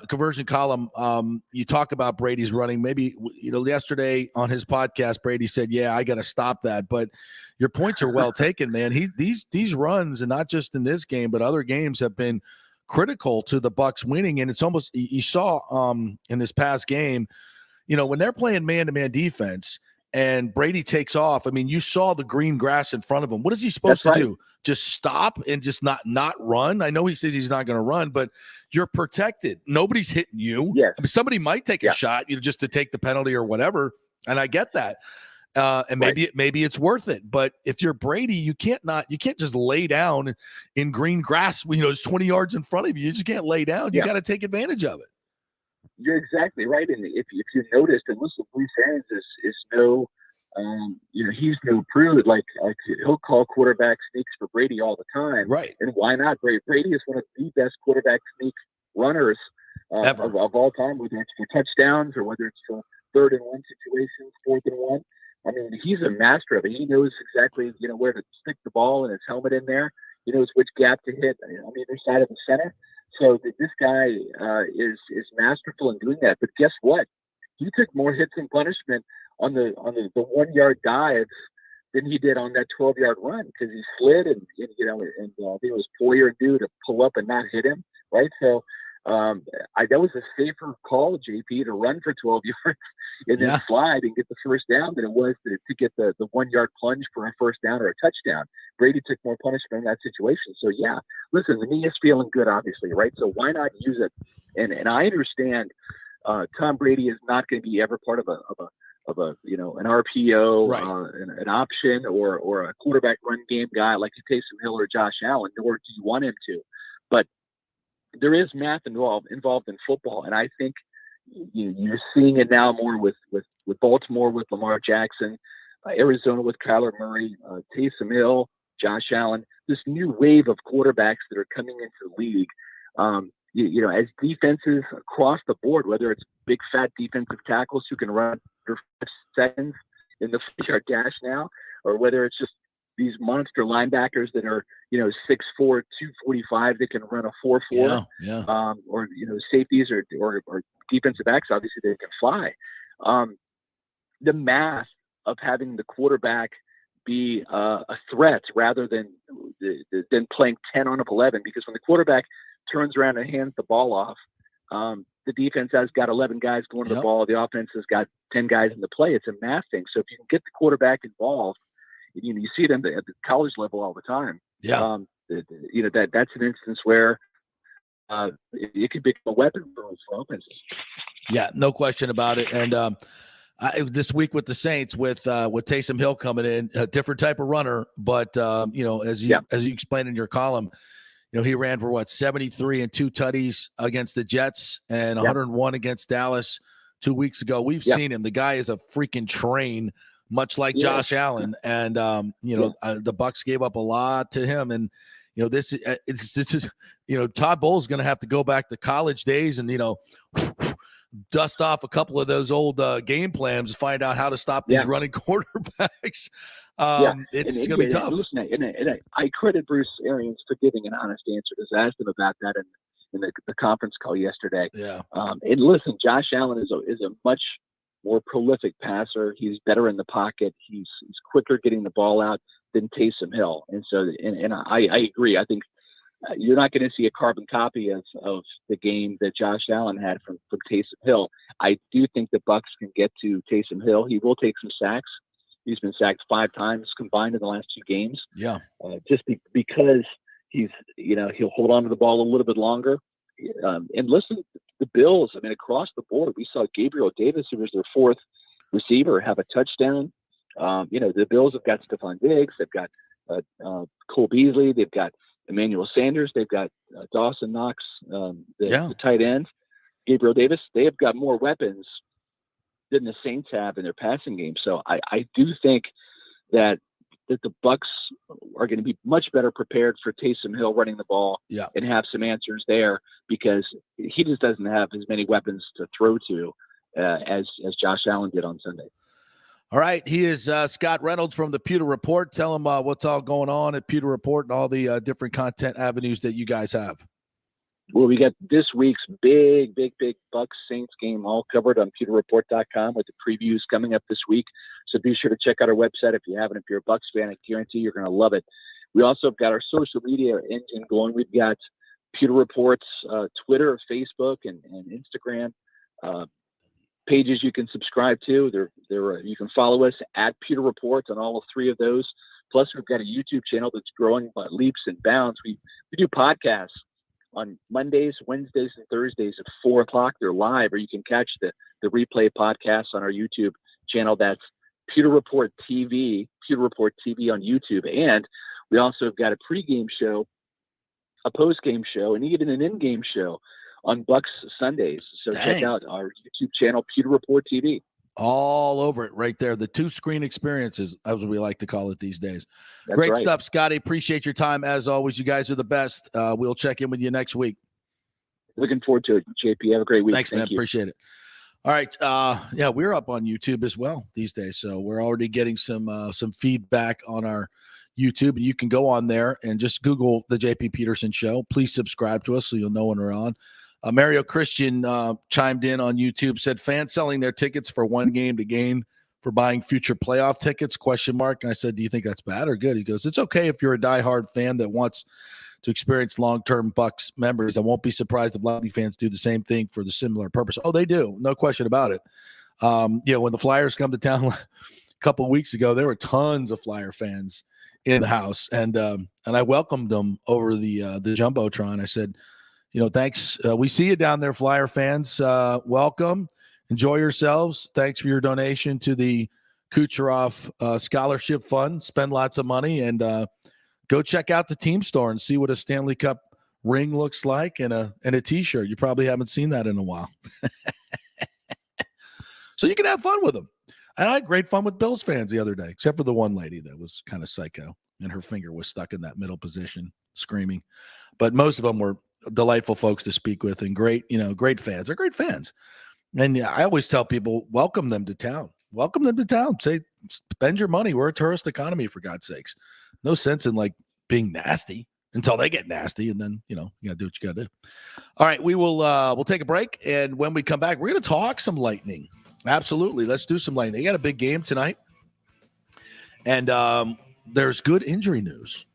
conversion column, you talk about Brady's running. Maybe, yesterday on his podcast, Brady said, yeah, I got to stop that. But your points are well taken, man. These runs, and not just in this game, but other games, have been critical to the Bucs winning. And it's almost, you saw in this past game, when they're playing man-to-man defense and Brady takes off, I mean, you saw the green grass in front of him. What is he supposed to do? Just stop and just not run? I know he said he's not going to run, but you're protected. Nobody's hitting you. I mean, somebody might take a shot, just to take the penalty or whatever. And I get that. And maybe it's worth it. But if you're Brady, you can't just lay down in green grass. It's 20 yards in front of you. You just can't lay down. You got to take advantage of it. You're exactly right. And if you noticed, and listen, Bruce Arians is no, he's no prude. Like he'll call quarterback sneaks for Brady all the time. Right. And why not? Brady is one of the best quarterback sneak runners of all time, whether it's for touchdowns or whether it's for 3rd and 1 situations, 4th and 1. I mean, he's a master of it. He knows exactly, where to stick the ball and his helmet in there. He knows which gap to hit on either side of the center. So this guy is masterful in doing that. But guess what? He took more hits and punishment on the 1-yard dive than he did on that 12-yard run because he slid and I think it was Poyer due to pull up and not hit him, right? So that was a safer call, JP, to run for 12 yards and then slide and get the first down than it was to get the 1-yard plunge for a first down or a touchdown. Brady took more punishment in that situation. So listen, the knee is feeling good, obviously, right? So why not use it? And I understand Tom Brady is not going to be ever part of a an RPO, Right. an option, or a quarterback run game guy like Taysom Hill or Josh Allen, nor do you want him to. But there is math involved in football, and I think you're seeing it now more with Baltimore with Lamar Jackson, Arizona with Kyler Murray, Taysom Hill, Josh Allen. This new wave of quarterbacks that are coming into the league. As defenses across the board, whether it's big fat defensive tackles who can run for 5 seconds in the 4-yard dash now, or whether it's just these monster linebackers that are 6'4", 245 that can run a 4.4, or safeties or defensive backs, obviously they can fly. The math of having the quarterback be a threat rather than playing 10 on 11, because when the quarterback turns around and hands the ball off, the defense has got 11 guys going to the ball. The offense has got 10 guys in the play. It's a math thing. So if you can get the quarterback involved, you see them at the college level all the time. Yeah. That's an instance where it could become a weapon for offenses. Yeah, no question about it. And this week with the Saints, with Taysom Hill coming in, a different type of runner, but as you explained in your column, he ran for 73 and 2 tutties against the Jets and 101 against Dallas 2 weeks ago. We've seen him. The guy is a freaking train, much like Josh Allen. And the Bucs gave up a lot to him. And this is Todd Bowles is going to have to go back to college days and dust off a couple of those old game plans, find out how to stop these running quarterbacks. It's going to be tough. Listen, and I credit Bruce Arians for giving an honest answer, because I asked him about that in the conference call yesterday. Yeah. And listen, Josh Allen is a much more prolific passer. He's better in the pocket. He's quicker getting the ball out than Taysom Hill. And so, and I agree. I think you're not going to see a carbon copy of the game that Josh Allen had from Taysom Hill. I do think the Bucs can get to Taysom Hill. He will take some sacks. He's been sacked 5 times combined in the last 2 games. Yeah. Because he'll hold on to the ball a little bit longer. And listen, the Bills, across the board, we saw Gabriel Davis, who was their 4th receiver, have a touchdown. The Bills have got Stephon Diggs. They've got Cole Beasley. They've got Emmanuel Sanders. They've got Dawson Knox, the tight end. Gabriel Davis. They have got more weapons than the Saints have in their passing game. So I do think that the Bucs are going to be much better prepared for Taysom Hill running the ball and have some answers there, because he just doesn't have as many weapons to throw to as Josh Allen did on Sunday. All right. He is Scott Reynolds from the Pewter Report. Tell him what's all going on at Pewter Report and all the different content avenues that you guys have. Well, we got this week's big Bucs Saints game all covered on pewterreport.com with the previews coming up this week. So be sure to check out our website if you haven't. If you're a Bucs fan, I guarantee you're going to love it. We also have got our social media engine going. We've got Pewter Report's Twitter, Facebook, and Instagram pages you can subscribe to. You can follow us at Pewter Report on all 3 of those. Plus, we've got a YouTube channel that's growing by leaps and bounds. We do podcasts on Mondays, Wednesdays, and Thursdays at 4 o'clock. They're live, or you can catch the replay podcasts on our YouTube channel. That's Pewter Report TV, Pewter Report TV on YouTube. And we also have got a pregame show, a postgame show, and even an in-game show on Bucs Sundays. So check out our YouTube channel, Pewter Report TV. All over it right there. The 2-screen experiences, as we like to call it these days. That's Great right. stuff, Scotty. Appreciate your time as always. You guys are the best. We'll check in with you next week. Looking forward to it, JP. Have a great week. Thanks, man. Appreciate it. All right. We're up on YouTube as well these days. So we're already getting some feedback on our YouTube. And you can go on there and just Google the JP Peterson Show. Please subscribe to us so you'll know when we're on. Mario Christian chimed in on YouTube, said fans selling their tickets for one game to gain for buying future playoff tickets, ? And I said, do you think that's bad or good? He goes, it's okay if you're a diehard fan that wants to experience long-term Bucs members. I won't be surprised if Lightning fans do the same thing for the similar purpose. Oh, they do. No question about it. When the Flyers come to town a couple of weeks ago, there were tons of Flyer fans in the house. And I welcomed them over the Jumbotron. I said, thanks. We see you down there, Flyer fans. Welcome. Enjoy yourselves. Thanks for your donation to the Kucherov Scholarship Fund. Spend lots of money and go check out the team store and see what a Stanley Cup ring looks like and a T-shirt. You probably haven't seen that in a while. So you can have fun with them. And I had great fun with Bills fans the other day, except for the one lady that was kind of psycho and her finger was stuck in that middle position screaming. But most of them were delightful folks to speak with and great fans. They're great fans. And I always tell people, welcome them to town. Welcome them to town. Say, spend your money. We're a tourist economy, for God's sakes. No sense in being nasty until they get nasty. And then, you got to do what you got to do. All right. We'll take a break. And when we come back, we're going to talk some Lightning. Absolutely. Let's do some Lightning. They got a big game tonight. And there's good injury news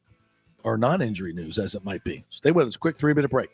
or non-injury news, as it might be. Stay with us. Quick 3-minute break.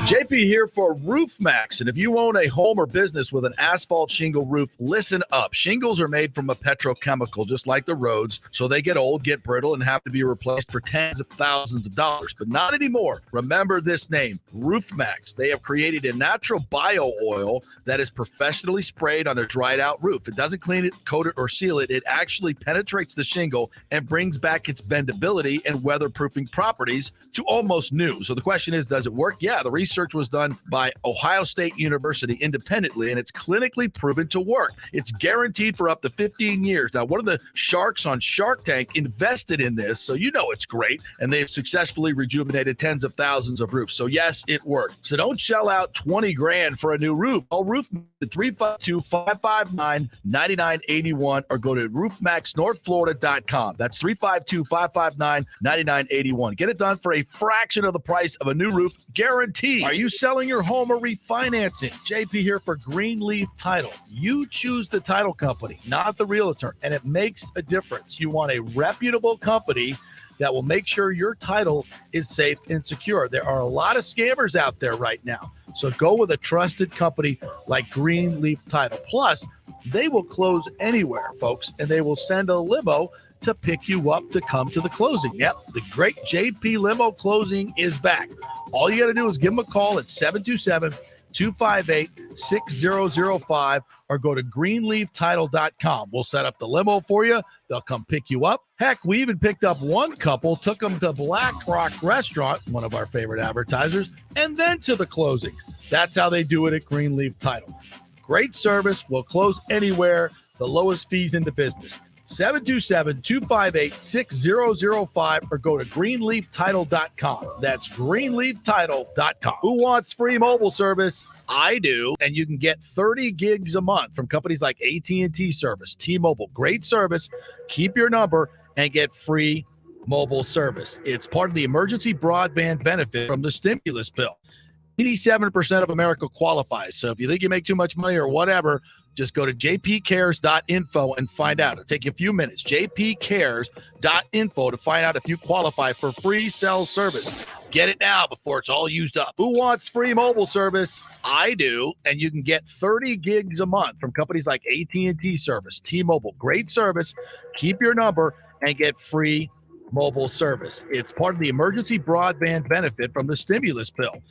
JP here for Roof Max. And if you own a home or business with an asphalt shingle roof, listen up. Shingles are made from a petrochemical, just like the roads, so they get old, get brittle, and have to be replaced for tens of thousands of dollars. But not anymore. Remember this name, Roof Max. They have created a natural bio oil that is professionally sprayed on a dried out roof. It doesn't clean it, coat it, or seal it. It actually penetrates the shingle and brings back its bendability and weatherproofing properties to almost new. So the question is, does it work? Yeah, the research was done by Ohio State University independently, and it's clinically proven to work. It's guaranteed for up to 15 years. Now, one of the sharks on Shark Tank invested in this, so it's great, and they've successfully rejuvenated tens of thousands of roofs. So yes, it worked. So don't shell out $20,000 for a new roof. Call Roof 352-559-9981 or go to roofmaxnorthflorida.com. That's 352-559-9981. Get it done for a fraction of the price of a new roof, guaranteed. Are you selling your home or refinancing? JP here for Greenleaf Title. You choose the title company, not the realtor, and it makes a difference. You want a reputable company that will make sure your title is safe and secure. There are a lot of scammers out there right now. So go with a trusted company like Greenleaf Title. Plus, they will close anywhere, folks, and they will send a limo to pick you up to come to the closing. Yep, the great JP Limo Closing is back. All you got to do is give them a call at 727-258-6005 or go to greenleaftitle.com. We'll set up the limo for you. They'll come pick you up. Heck, we even picked up one couple, took them to Black Rock Restaurant, one of our favorite advertisers, and then to the closing. That's how they do it at Greenleaf Title. Great service. We'll close anywhere. The lowest fees in the business. 727-258-6005 or go to greenleaftitle.com. That's greenleaftitle.com. Who wants free mobile service? I do. And you can get 30 gigs a month from companies like AT&T Service, T-Mobile. Great service. Keep your number and get free mobile service. It's part of the emergency broadband benefit from the stimulus bill. 87% of America qualifies. So if you think you make too much money or whatever, just go to jpcares.info and find out. It'll take you a few minutes. jpcares.info to find out if you qualify for free cell service. Get it now before it's all used up. Who wants free mobile service? I do. And you can get 30 gigs a month from companies like AT&T Service, T-Mobile. Great service. Keep your number and get free mobile service. It's part of the emergency broadband benefit from the stimulus bill.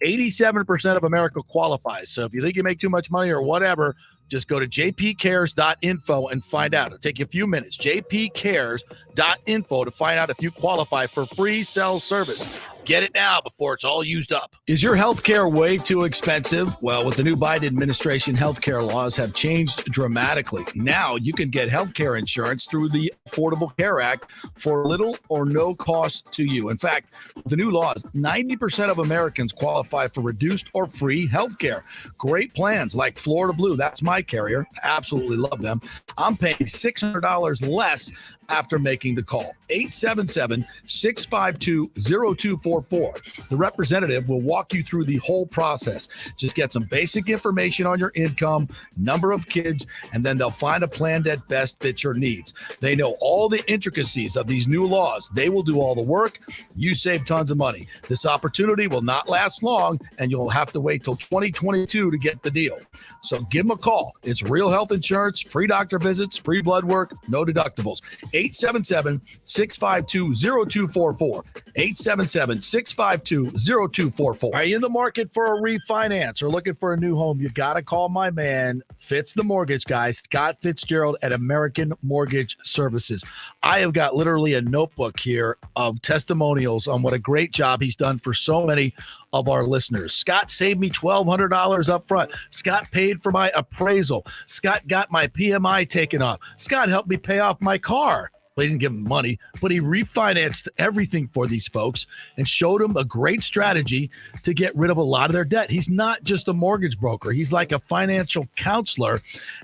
87% of America qualifies. So if you think you make too much money or whatever, just go to jpcares.info and find out. It'll take you a few minutes. jpcares.info to find out if you qualify for free cell service. Get it now before it's all used up. Is your health care way too expensive? Well, with the new Biden administration, healthcare laws have changed dramatically. Now you can get healthcare insurance through the Affordable Care Act for little or no cost to you. In fact, with the new laws, 90% of Americans qualify for reduced or free healthcare. Great plans like Florida Blue. That's my carrier. Absolutely love them. I'm paying $600 less after making the call. 877-652-0244. The representative will walk you through the whole process. Just get some basic information on your income, number of kids, and then they'll find a plan that best fits your needs. They know all the intricacies of these new laws. They will do all the work. You save tons of money. This opportunity will not last long, and you'll have to wait till 2022 to get the deal. So give them a call. It's real health insurance, free doctor visits, free blood work, no deductibles. 877-652-0244. 877-652-0244. Are you in the market for a refinance or looking for a new home? You got to call my man, Fitz the Mortgage Guy, Scott Fitzgerald at American Mortgage Services. I have got literally a notebook here of testimonials on what a great job he's done for so many of our listeners. Scott saved me $1,200 up front. Scott paid for my appraisal. Scott got my PMI taken off. Scott helped me pay off my car. Well, he didn't give them money, but he refinanced everything for these folks and showed them a great strategy to get rid of a lot of their debt. He's not just a mortgage broker. He's like a financial counselor,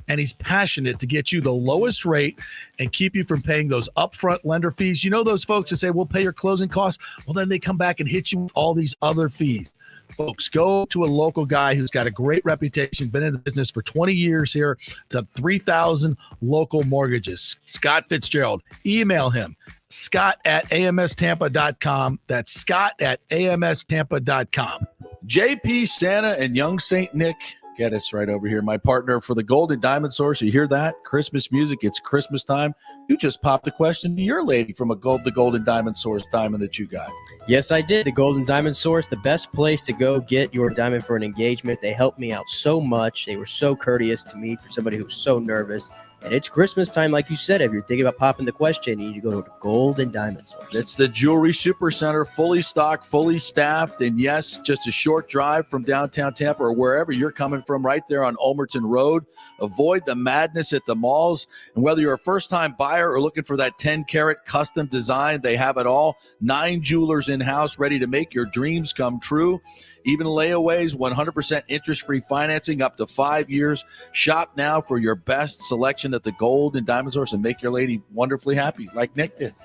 and he's passionate to get you the lowest rate and keep you from paying those upfront lender fees. You know those folks that say, we'll pay your closing costs? Well, then they come back and hit you with all these other fees. Folks, go to a local guy who's got a great reputation, been in the business for 20 years here, to 3,000 local mortgages. Scott Fitzgerald. Email him, scott@amstampa.com. That's scott@amstampa.com. JP, Santa, and young Saint Nick. Get us right over here. My partner for the Golden Diamond Source. You hear that? Christmas music. It's Christmas time. You just popped a question to your lady from the Golden Diamond Source diamond that you got. Yes, I did. The Golden Diamond Source, the best place to go get your diamond for an engagement. They helped me out so much. They were so courteous to me for somebody who was so nervous. And it's Christmas time, like you said. If you're thinking about popping the question, you need to go to the Golden Diamond Source. It's the Jewelry Supercenter, fully stocked, fully staffed, and yes, just a short drive from downtown Tampa or wherever you're coming from, right there on Ulmerton Road. Avoid the madness at the malls. And whether you're a first-time buyer or looking for that 10-carat custom design, they have it all. 9 jewelers in-house ready to make your dreams come true. Even layaways, 100% interest-free financing up to 5 years. Shop now for your best selection at the Gold and Diamond Source and make your lady wonderfully happy, like Nick did.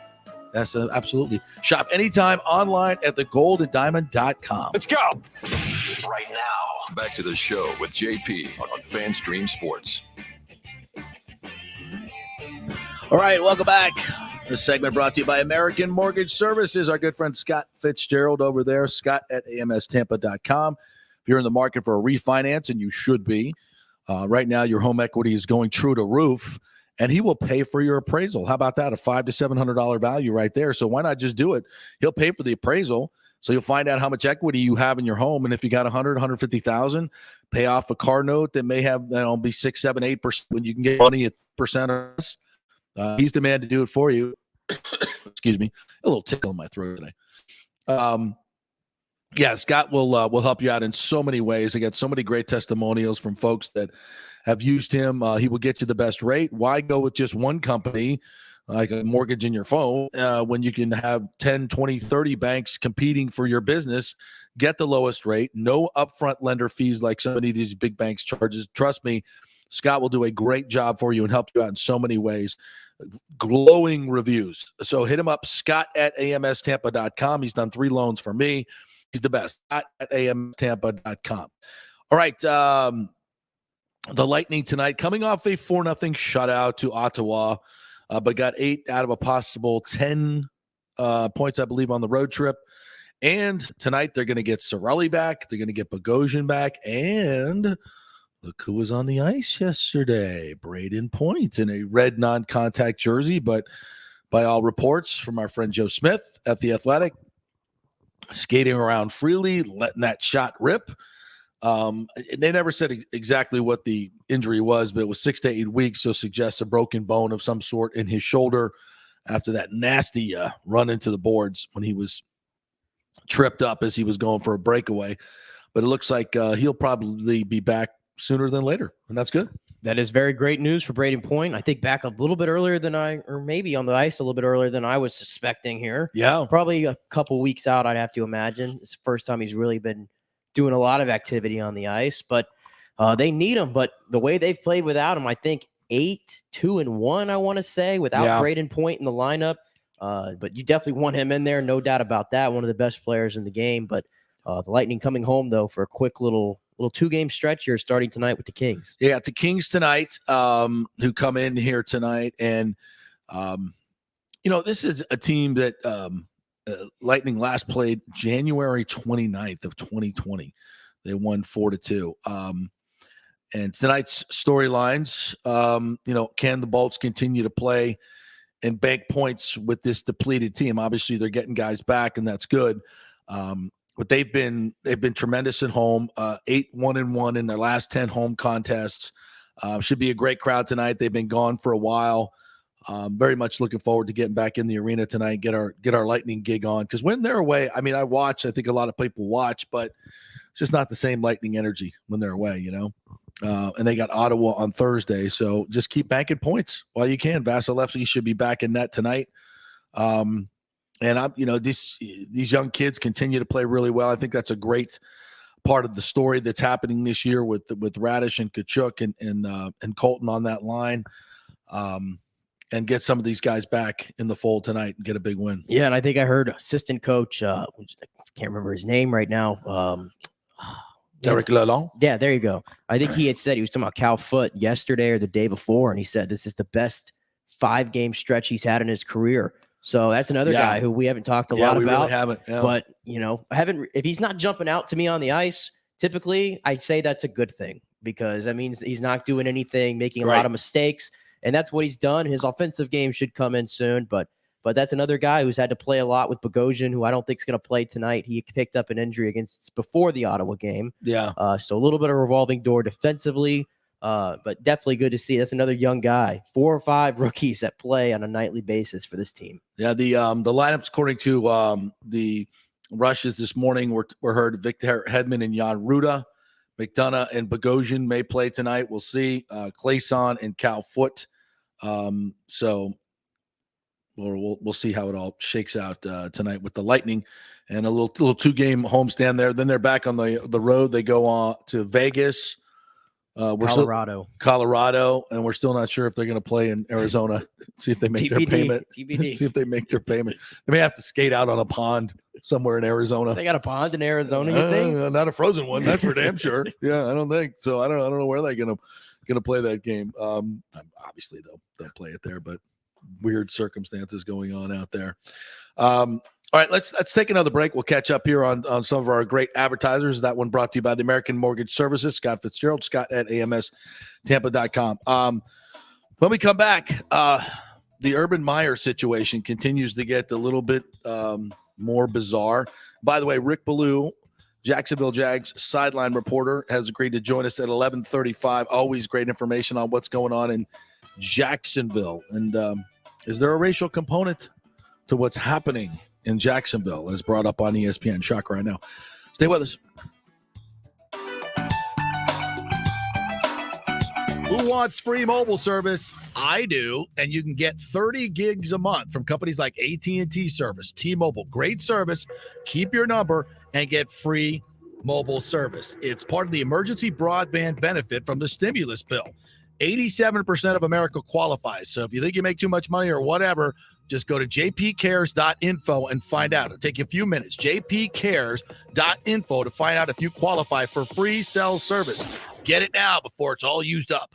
That's absolutely. Shop anytime online at thegoldanddiamond.com. Let's go. Right now, back to the show with JP on FanStream Sports. All right, welcome back. This segment brought to you by American Mortgage Services. Our good friend Scott Fitzgerald over there, scott@amstampa.com. If you're in the market for a refinance, and you should be, right now your home equity is going true to roof, and he will pay for your appraisal. How about that? A $500 to $700 value right there. So why not just do it? He'll pay for the appraisal, so you'll find out how much equity you have in your home. And if you got 150,000, pay off a car note that may have, be 6, 7, 8% when you can get money at % or less. He's the man to do it for you. Excuse me, a little tickle in my throat today. Scott will help you out in so many ways. I got so many great testimonials from folks that have used him. He will get you the best rate. Why go with just one company, like a mortgage in your phone, when you can have 10, 20, 30 banks competing for your business? Get the lowest rate, no upfront lender fees like so many of these big banks charges. Trust me, Scott will do a great job for you and help you out in so many ways. Glowing reviews. So hit him up, scott@amstampa.com. He's done 3 loans for me. He's the best. Scott@amstampa.com. All right. The Lightning tonight coming off a 4-0 shutout to Ottawa, but got 8 out of a possible 10 points, I believe, on the road trip. And tonight they're going to get Cirelli back. They're going to get Bogosian back. And look who was on the ice yesterday. Braden Point in a red non-contact jersey, but by all reports from our friend Joe Smith at The Athletic, skating around freely, letting that shot rip. They never said exactly what the injury was, but it was 6 to 8 weeks, so suggests a broken bone of some sort in his shoulder after that nasty run into the boards when he was tripped up as he was going for a breakaway. But it looks like he'll probably be back sooner than later, and that's good. That is very great news for Braden Point. I think back a little bit earlier than or maybe on the ice a little bit earlier than I was suspecting here. Yeah. Probably a couple weeks out, I'd have to imagine. It's the first time he's really been doing a lot of activity on the ice, but they need him. But the way they've played without him, I think 2-1, I want to say, without Braden Point in the lineup. But you definitely want him in there, no doubt about that. One of the best players in the game. But the Lightning coming home, though, for a quick little 2-game stretch here starting tonight with the Kings. Yeah, the Kings tonight, who come in here tonight. And, this is a team that Lightning last played January 29th of 2020. They won 4-2. And tonight's storylines, can the Bolts continue to play and bank points with this depleted team? Obviously, they're getting guys back, and that's good. But they've been tremendous at home. 8-1-1 in their last 10 home contests. Should be a great crowd tonight. They've been gone for a while. Very much looking forward to getting back in the arena tonight. Get our Lightning gig on, because when they're away, I mean, I think a lot of people watch, but it's just not the same Lightning energy when they're away. And they got Ottawa on Thursday, so just keep banking points while you can. Vasilevsky should be back in net tonight. And these young kids continue to play really well. I think that's a great part of the story that's happening this year with Radish and Kachuk and Colton on that line, and get some of these guys back in the fold tonight and get a big win. Yeah, and I think I heard assistant coach, I can't remember his name right now. Derek Lalonde? Yeah, there you go. I think he had said he was talking about Cal Foote yesterday or the day before, and he said this is the best 5-game stretch he's had in his career. So that's another guy who we haven't talked a lot about. Really haven't. Yeah. But if he's not jumping out to me on the ice, typically I'd say that's a good thing, because that means he's not doing anything, making a lot of mistakes, and that's what he's done. His offensive game should come in soon, but that's another guy who's had to play a lot with Bogosian, who I don't think is going to play tonight. He picked up an injury before the Ottawa game. Yeah. So a little bit of revolving door defensively. But definitely good to see. That's another young guy. 4 or 5 rookies that play on a nightly basis for this team. Yeah, the lineups according to the rushes this morning were heard: Victor Hedman and Jan Ruda, McDonough and Bogosian may play tonight. We'll see. Clayson and Cal Foote. So we'll see how it all shakes out tonight with the Lightning, and a little 2-game homestand there. Then they're back on the road. They go on to Vegas. Colorado, and we're still not sure if they're going to play in Arizona. See if they make their payment. TBD. See if they make their payment. They may have to skate out on a pond somewhere in Arizona. They got a pond in Arizona, you think? Not a frozen one, that's for damn sure. Yeah, I don't think so. I don't know where they're going to play that game. Obviously they'll play it there, but weird circumstances going on out there. All right, let's take another break. We'll catch up here on some of our great advertisers. That one brought to you by the American Mortgage Services, Scott Fitzgerald, Scott at AMStampa.com. When we come back, the Urban Meyer situation continues to get a little bit more bizarre. By the way, Rick Ballou, Jacksonville Jags sideline reporter, has agreed to join us at 11:35. Always great information on what's going on in Jacksonville. And is there a racial component to what's happening in Jacksonville, as brought up on ESPN? Shocker, I know. Stay with us. Who wants free mobile service? I do, and you can get 30 gigs a month from companies like AT&T Service, T-Mobile. Great service. Keep your number and get free mobile service. It's part of the emergency broadband benefit from the stimulus bill. 87% of America qualifies. So if you think you make too much money or whatever, just go to jpcares.info and find out. It'll take you a few minutes. jpcares.info to find out if you qualify for free cell service. Get it now before it's all used up.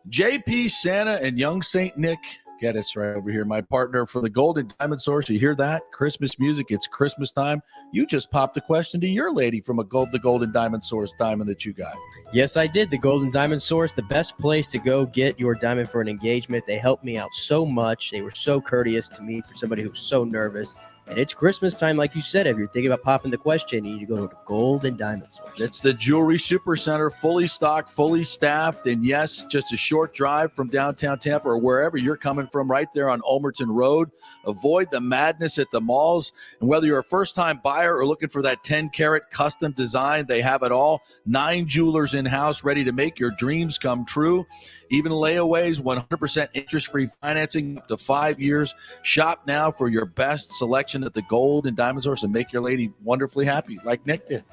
JP, Santa, and young Saint Nick. Get us right over here. My partner for the Golden Diamond Source. You hear that? Christmas music. It's Christmas time. You just popped a question to your lady from the Golden Diamond Source diamond that you got. Yes, I did. The Golden Diamond Source, the best place to go get your diamond for an engagement. They helped me out so much. They were so courteous to me for somebody who's so nervous. And it's Christmas time, like you said. If you're thinking about popping the question, you need to go to the Golden Diamond Source. It's the Jewelry Supercenter, fully stocked, fully staffed, and yes, just a short drive from downtown Tampa or wherever you're coming from, right there on Ulmerton Road. Avoid the madness at the malls. And whether you're a first-time buyer or looking for that 10-carat custom design, they have it all. 9 jewelers in-house ready to make your dreams come true. Even layaways, 100% interest-free financing up to 5 years. Shop now for your best selection at the Gold and Diamond Source and make your lady wonderfully happy, like Nick did.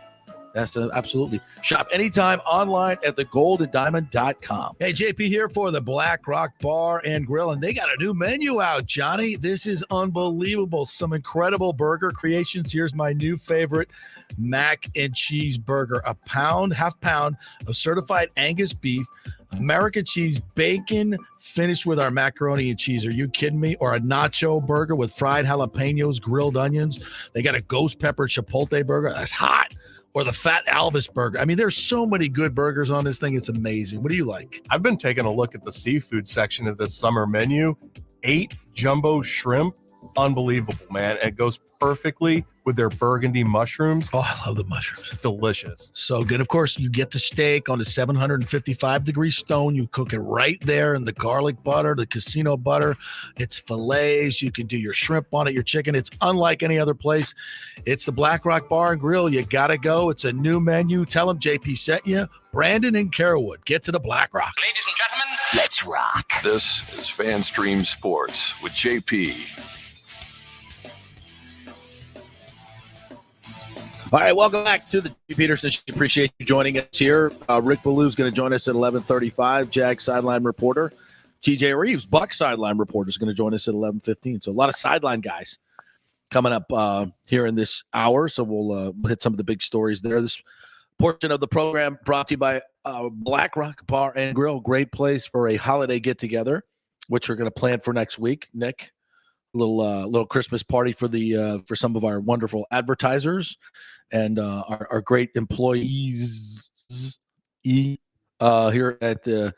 That's absolutely. Shop anytime online at thegoldanddiamond.com. Hey, JP here for the Black Rock Bar and Grill, and they got a new menu out, Johnny. This is unbelievable. Some incredible burger creations. Here's my new favorite, mac and cheese burger. A pound, half pound of certified Angus beef, American cheese, bacon, finished with our macaroni and cheese. Are you kidding me? Or a nacho burger with fried jalapenos, grilled onions. They got a ghost pepper chipotle burger. That's hot. Or the Fat Elvis burger. I mean, there's so many good burgers on this thing. It's amazing. What do you like? I've been taking a look at the seafood section of this summer menu. 8 jumbo shrimp. Unbelievable, man. It goes perfectly with their burgundy mushrooms. Oh, I love the mushrooms. It's delicious. So good. Of course, you get the steak on the 755-degree stone. You cook it right there in the garlic butter, the casino butter. It's fillets. You can do your shrimp on it, your chicken. It's unlike any other place. It's the Black Rock Bar and Grill. You got to go. It's a new menu. Tell them JP sent you. Brandon and Carrollwood. Get to the Black Rock. Ladies and gentlemen, let's rock. This is FanStream Sports with JP. All right, welcome back to the JP Peterson Show. Appreciate you joining us here. Rick Ballou is going to join us at 11:35. Jag sideline reporter. TJ Reeves, Buck sideline reporter, is going to join us at 11:15. So a lot of sideline guys coming up here in this hour. So we'll hit some of the big stories there. This portion of the program brought to you by Black Rock Bar and Grill. Great place for a holiday get-together, which we're going to plan for next week. Nick, little Christmas party for some of our wonderful advertisers and our great employees here at the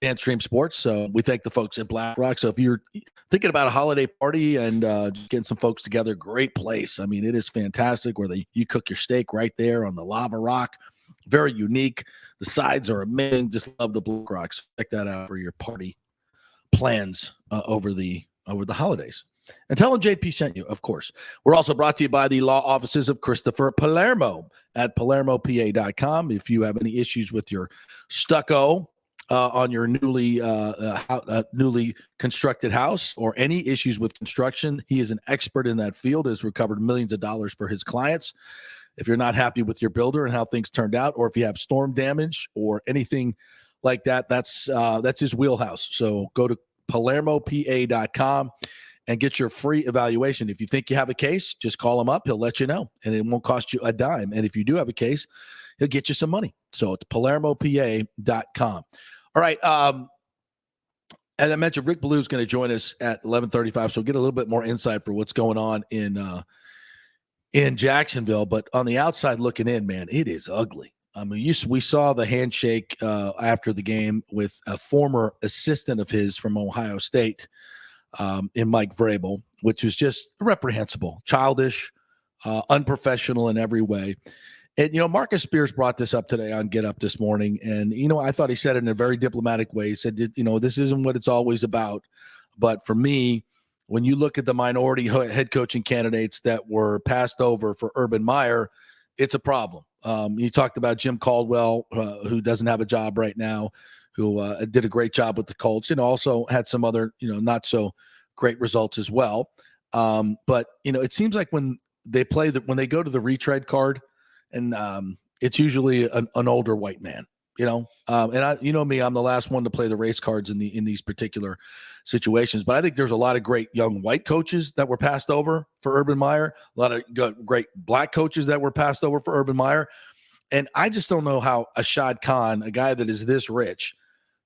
FanStream Sports. So we thank the folks at Black Rock. So if you're thinking about a holiday party and getting some folks together, great place. I mean, it is fantastic where you cook your steak right there on the lava rock. Very unique. The sides are amazing. Just love the Black Rock. So check that out for your party plans over the holidays. And tell them JP sent you, of course. We're also brought to you by the law offices of Christopher Palermo at palermopa.com. If you have any issues with your stucco on your newly constructed house or any issues with construction, he is an expert in that field, has recovered millions of dollars for his clients. If you're not happy with your builder and how things turned out, or if you have storm damage or anything like that, that's his wheelhouse. So go to palermopa.com and get your free evaluation. If you think you have a case, just call him up. He'll let you know, and it won't cost you a dime. And if you do have a case, he'll get you some money. So it's palermopa.com. All right. As I mentioned, Rick Ballou is going to join us at 11:35, so we'll get a little bit more insight for what's going on in Jacksonville. But on the outside looking in, man, it is ugly. I mean, we saw the handshake after the game with a former assistant of his from Ohio State, in Mike Vrabel, which was just reprehensible, childish, unprofessional in every way. And, Marcus Spears brought this up today on Get Up this morning. And, I thought he said it in a very diplomatic way. He said, this isn't what it's always about. But for me, when you look at the minority head coaching candidates that were passed over for Urban Meyer, it's a problem. You talked about Jim Caldwell, who doesn't have a job right now, who did a great job with the Colts, and also had some other, not so great results as well. But, it seems like when they when they go to the retread card, and it's usually an older white man, and I, me, I'm the last one to play the race cards in these particular situations. But I think there's a lot of great young white coaches that were passed over for Urban Meyer, a lot of great black coaches that were passed over for Urban Meyer. And I just don't know how Ashad Khan, a guy that is this rich,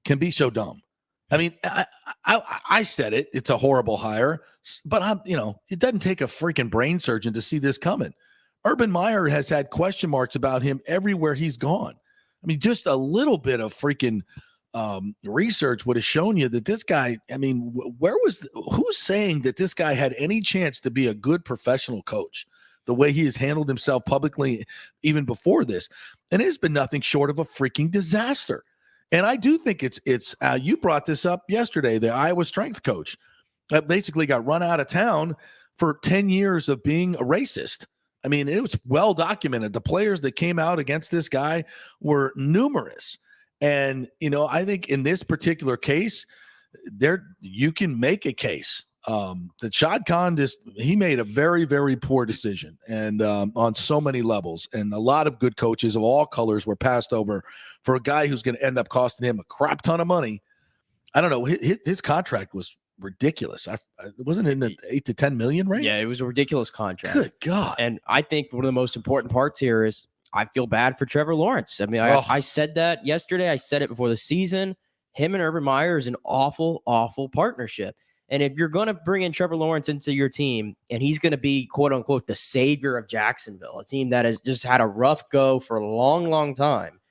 can be so dumb. I mean, I said it. It's a horrible hire, but it doesn't take a freaking brain surgeon to see this coming. Urban Meyer has had question marks about him everywhere he's gone. I mean, just a little bit of freaking research would have shown you that this guy, I mean, who's saying that this guy had any chance to be a good professional coach the way he has handled himself publicly even before this? And it has been nothing short of a freaking disaster. And I do think it's you brought this up yesterday, the Iowa strength coach that basically got run out of town for 10 years of being a racist. I mean, it was well documented. The players that came out against this guy were numerous. And, I think in this particular case, you can make a case that Shad Khan he made a very, very poor decision, and on so many levels. And a lot of good coaches of all colors were passed over for a guy who's going to end up costing him a crap ton of money. I don't know. His contract was ridiculous. I wasn't in the 8 to 10 million range. Yeah, it was a ridiculous contract. Good God. And I think one of the most important parts here is I feel bad for Trevor Lawrence. I mean, I said that yesterday. I said it before the season. Him and Urban Meyer is an awful, awful partnership. And if you're going to bring in Trevor Lawrence into your team and he's going to be, quote unquote, the savior of Jacksonville, a team that has just had a rough go for a long, long time,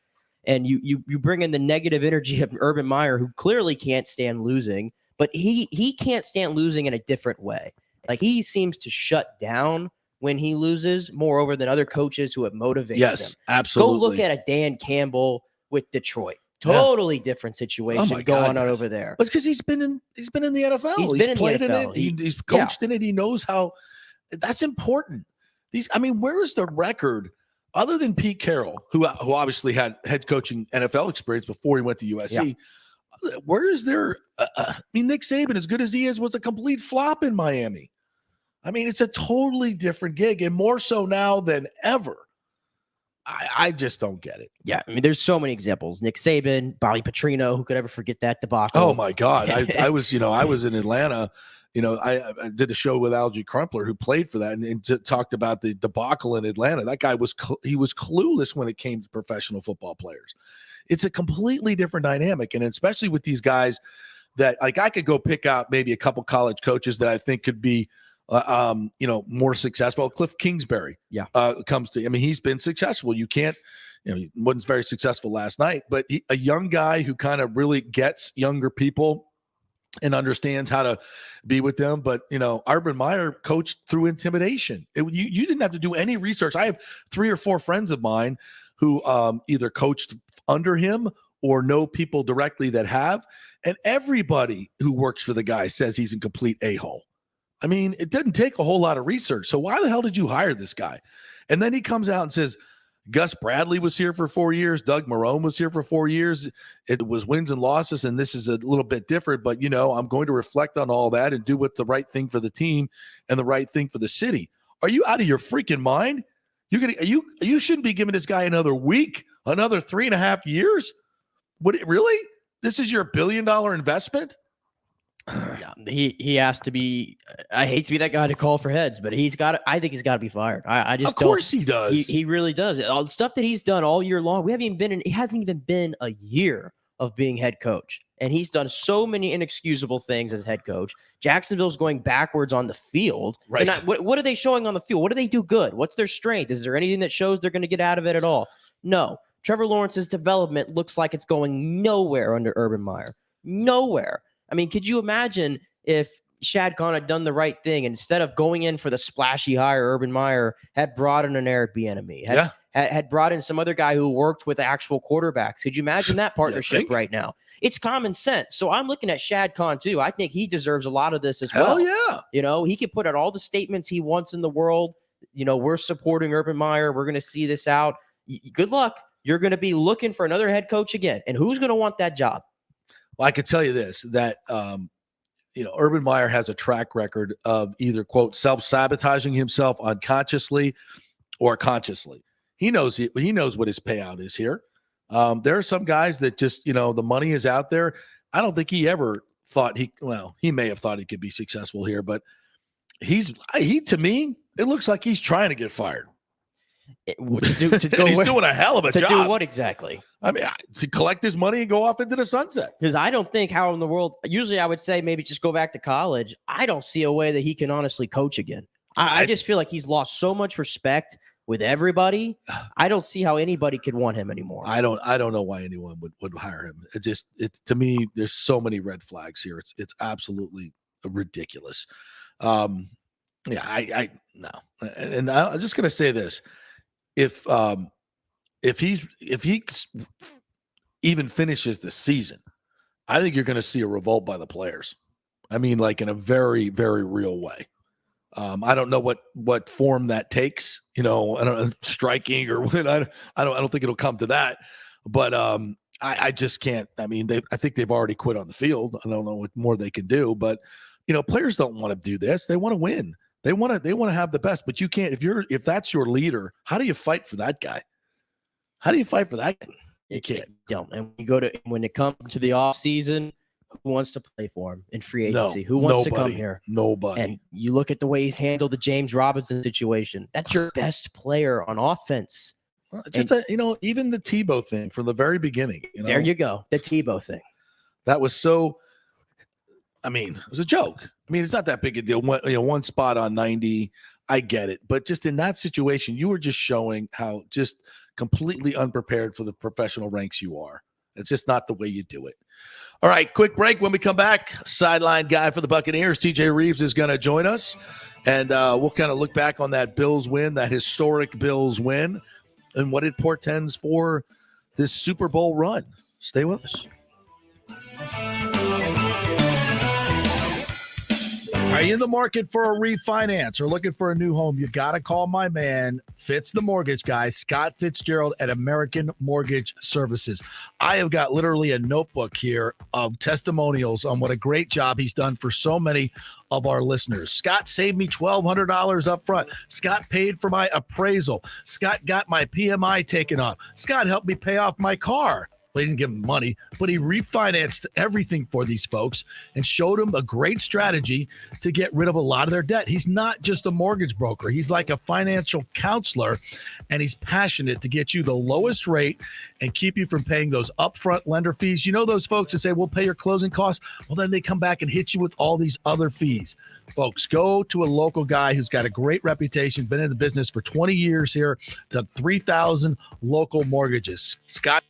and you bring in the negative energy of Urban Meyer, who clearly can't stand losing, but he can't stand losing in a different way. Like, he seems to shut down when he loses, moreover than other coaches who have motivated him. Yes, absolutely. Go look at a Dan Campbell with Detroit. Totally different situation going on over there. But because he's been in the NFL. He's been in played the NFL. in it. He's coached in it. He knows how. That's important. Where is the record other than Pete Carroll, who obviously had head coaching NFL experience before he went to USC? Yeah. Where is there? Nick Saban, as good as he is, was a complete flop in Miami. I mean, it's a totally different gig, and more so now than ever. I just don't get it. Yeah, I mean, there's so many examples. Nick Saban, Bobby Petrino, who could ever forget that debacle? Oh my God, I was in Atlanta. I did a show with Algie Crumpler, who played for that, and talked about the debacle in Atlanta. That guy was clueless when it came to professional football players. It's a completely different dynamic, and especially with these guys that, like, I could go pick out maybe a couple college coaches that I think could be more successful. Cliff Kingsbury, comes to. I mean, he's been successful. You can't, he wasn't very successful last night, but a young guy who kind of really gets younger people and understands how to be with them. But Urban Meyer coached through intimidation. You didn't have to do any research. I have 3 or 4 friends of mine who either coached under him or know people directly that have, and everybody who works for the guy says he's a complete a-hole. I mean, it doesn't take a whole lot of research. So why the hell did you hire this guy? And then he comes out and says, Gus Bradley was here for 4 years. Doug Marrone was here for 4 years. It was wins and losses, and this is a little bit different. But, I'm going to reflect on all that and do what the right thing for the team and the right thing for the city. Are you out of your freaking mind? You shouldn't be giving this guy another week, another 3.5 years. Would it really? This is your $1 billion investment? Yeah, he has to be. I hate to be that guy to call for heads, but I think he's got to be fired. I just, of course, he does. He really does. All the stuff that he's done all year long. It hasn't even been a year of being head coach, and he's done so many inexcusable things as head coach. Jacksonville's going backwards on the field. Right. What are they showing on the field? What do they do good? What's their strength? Is there anything that shows they're going to get out of it at all? No. Trevor Lawrence's development looks like it's going nowhere under Urban Meyer. Nowhere. I mean, could you imagine if Shad Khan had done the right thing, and instead of going in for the splashy hire, Urban Meyer had brought in an Eric Bieniemy, had brought in some other guy who worked with actual quarterbacks? Could you imagine that partnership right now? It's common sense. So I'm looking at Shad Khan too. I think he deserves a lot of this as well. Hell yeah. He could put out all the statements he wants in the world. We're supporting Urban Meyer. We're going to see this out. Good luck. You're going to be looking for another head coach again. And who's going to want that job? Well, I could tell you this, that, Urban Meyer has a track record of either, quote, self-sabotaging himself unconsciously or consciously. He knows what his payout is here. There are some guys that just, the money is out there. I don't think he ever thought he may have thought he could be successful here, but to me, it looks like he's trying to get fired. He's doing a hell of a job. To do what exactly? I mean, to collect his money and go off into the sunset. Because I don't think how in the world, usually I would say maybe just go back to college. I don't see a way that he can honestly coach again. I just feel like he's lost so much respect with everybody. I don't see how anybody could want him anymore. I don't know why anyone would hire him. To me, there's so many red flags here. It's absolutely ridiculous. No. And I'm just going to say this. If he even finishes the season, I think you're going to see a revolt by the players. I mean, like in a very, very real way. I don't know what form that takes. I don't know, striking or what. I don't think it'll come to that. But I just can't. I mean, I think they've already quit on the field. I don't know what more they can do. But players don't want to do this. They want to win. They want to have the best, but you can't, if that's your leader, how do you fight for that guy? How do you fight for that guy? You can't. And when it comes to the off season, who wants to play for him in free agency? Who wants to come here? Nobody. And you look at the way he's handled the James Robinson situation. That's your best player on offense. Well, even the Tebow thing from the very beginning. There you go. The Tebow thing. That was so. It was a joke. It's not that big a deal. One spot on 90. I get it, but just in that situation, you were just showing how just completely unprepared for the professional ranks you are. It's just not the way you do it. All right, quick break. When we come back, sideline guy for the Buccaneers, TJ Reeves, is going to join us, and we'll kind of look back on that Bills win, that historic Bills win, and what it portends for this Super Bowl run. Stay with us. Are you in the market for a refinance or looking for a new home? You got to call my man, Fitz the Mortgage Guy, Scott Fitzgerald at American Mortgage Services. I have got literally a notebook here of testimonials on what a great job he's done for so many of our listeners. Scott saved me $1,200 up front. Scott paid for my appraisal. Scott got my PMI taken off. Scott helped me pay off my car. Well, he didn't give them money, but he refinanced everything for these folks and showed them a great strategy to get rid of a lot of their debt. He's not just a mortgage broker. He's like a financial counselor, and he's passionate to get you the lowest rate and keep you from paying those upfront lender fees. You know those folks that say, we'll pay your closing costs? Well, then they come back and hit you with all these other fees. Folks, go to a local guy who's got a great reputation, been in the business for 20 years here, done 3,000 local mortgages. Scott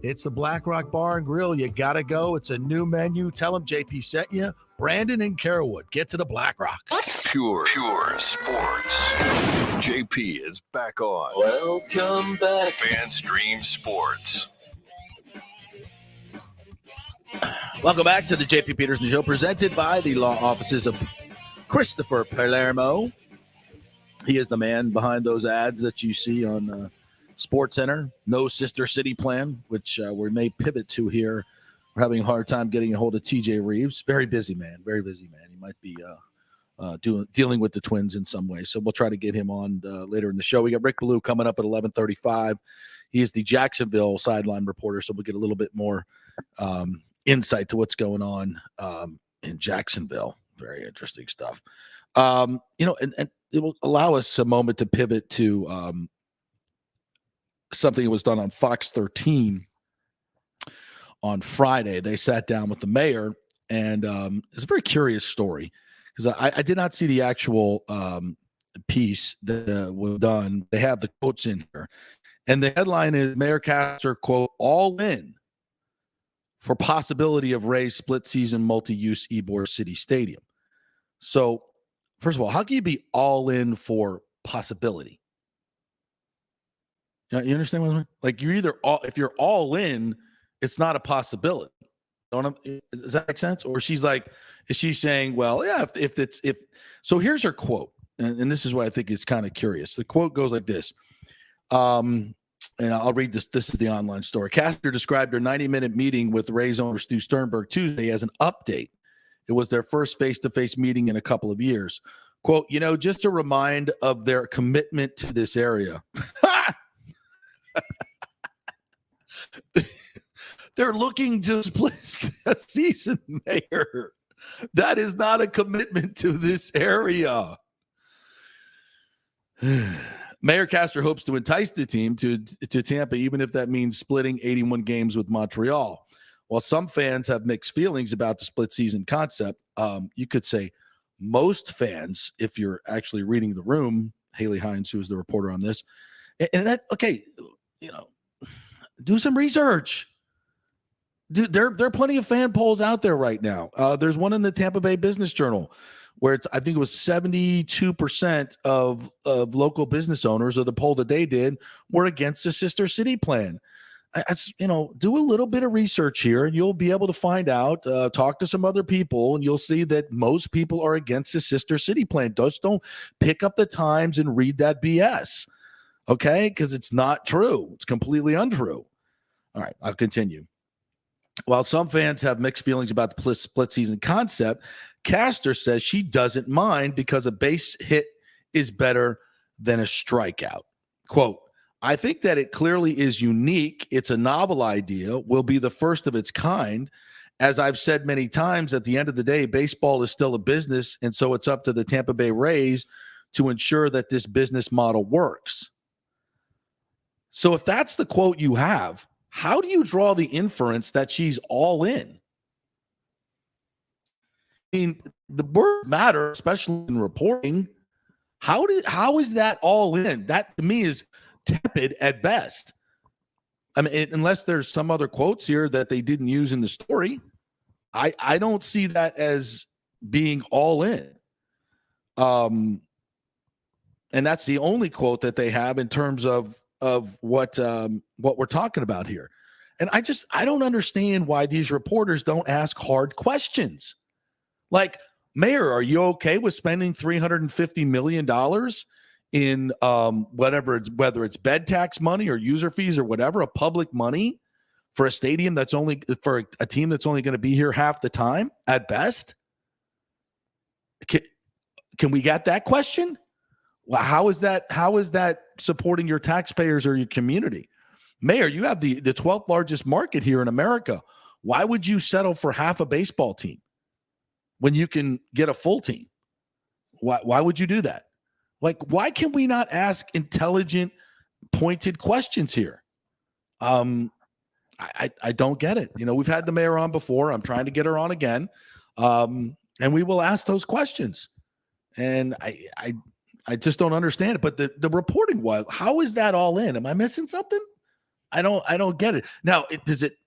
It's the Black Rock Bar and Grill. You got to go. It's a new menu. Tell them JP sent you. Brandon and Carrollwood. Get to the Black Rock. Pure Sports. JP is back on. Welcome back. FanStream Sports. Welcome back to the JP Peterson Show, presented by the law offices of Christopher Palermo. He is the man behind those ads that you see on SportsCenter. No Sister City plan, which we may pivot to here. We're having a hard time getting a hold of TJ Reeves. Very busy man. He might be dealing with the Twins in some way. So we'll try to get him on later in the show. We got Rick Ballou coming up at 11:35. He is the Jacksonville sideline reporter, so we'll get a little bit more insight to what's going on in Jacksonville. Very interesting stuff. And it will allow us a moment to pivot to something that was done on Fox 13 on Friday. They sat down with the mayor, and it's a very curious story because I did not see the actual piece that was done. They have the quotes in here, and the headline is Mayor Castor, quote, all in for possibility of Ray's split season multi-use Ybor City Stadium. So, first of all, how can you be all in for possibility? You understand what I mean? Like, you're either if you're all in, it's not a possibility. Does that make sense? Or is she saying, well, yeah, if so here's her quote. And this is what I think is kind of curious. The quote goes like this. And I'll read this. This is the online story. Castor described her 90-minute meeting with Rays owner Stu Sternberg Tuesday as an update. It was their first face-to-face meeting in a couple of years. Quote, just a reminder of their commitment to this area. They're looking to split a season, Mayor. That is not a commitment to this area. Mayor Castor hopes to entice the team to Tampa, even if that means splitting 81 games with Montreal. While some fans have mixed feelings about the split season concept, you could say most fans, if you're actually reading the room, Haley Hines, who is the reporter on this, and that, okay, do some research. Dude, there are plenty of fan polls out there right now. There's one in the Tampa Bay Business Journal where I think it was 72% of local business owners, or the poll that they did, were against the Sister City plan. Do a little bit of research here and you'll be able to find out, talk to some other people, and you'll see that most people are against the Sister City plan. Just don't pick up the Times and read that BS. Okay? Because it's not true. It's completely untrue. All right, I'll continue. While some fans have mixed feelings about the split season concept, Castor says she doesn't mind because a base hit is better than a strikeout. Quote, I think that it clearly is unique. It's a novel idea, will be the first of its kind. As I've said many times, at the end of the day, baseball is still a business, and so it's up to the Tampa Bay Rays to ensure that this business model works. So if that's the quote you have, how do you draw the inference that she's all in? I mean, the words matter, especially in reporting. How is that all in? That to me is tepid at best. I mean, unless there's some other quotes here that they didn't use in the story, I don't see that as being all in. And that's the only quote that they have in terms of what we're talking about here. And I don't understand why these reporters don't ask hard questions. Like, Mayor, are you okay with spending $350 million in whether it's bed tax money or user fees or whatever, a public money for a stadium that's only for a team that's only going to be here half the time at best? Can we get that question? Well, how is that supporting your taxpayers or your community? Mayor, you have the 12th largest market here in America. Why would you settle for half a baseball team when you can get a full team? Why would you do that? Like, why can we not ask intelligent, pointed questions here? I don't get it. We've had the mayor on before. I'm trying to get her on again. And we will ask those questions. And I just don't understand it. But the reporting was, how is that all in? Am I missing something? I don't get it. Now,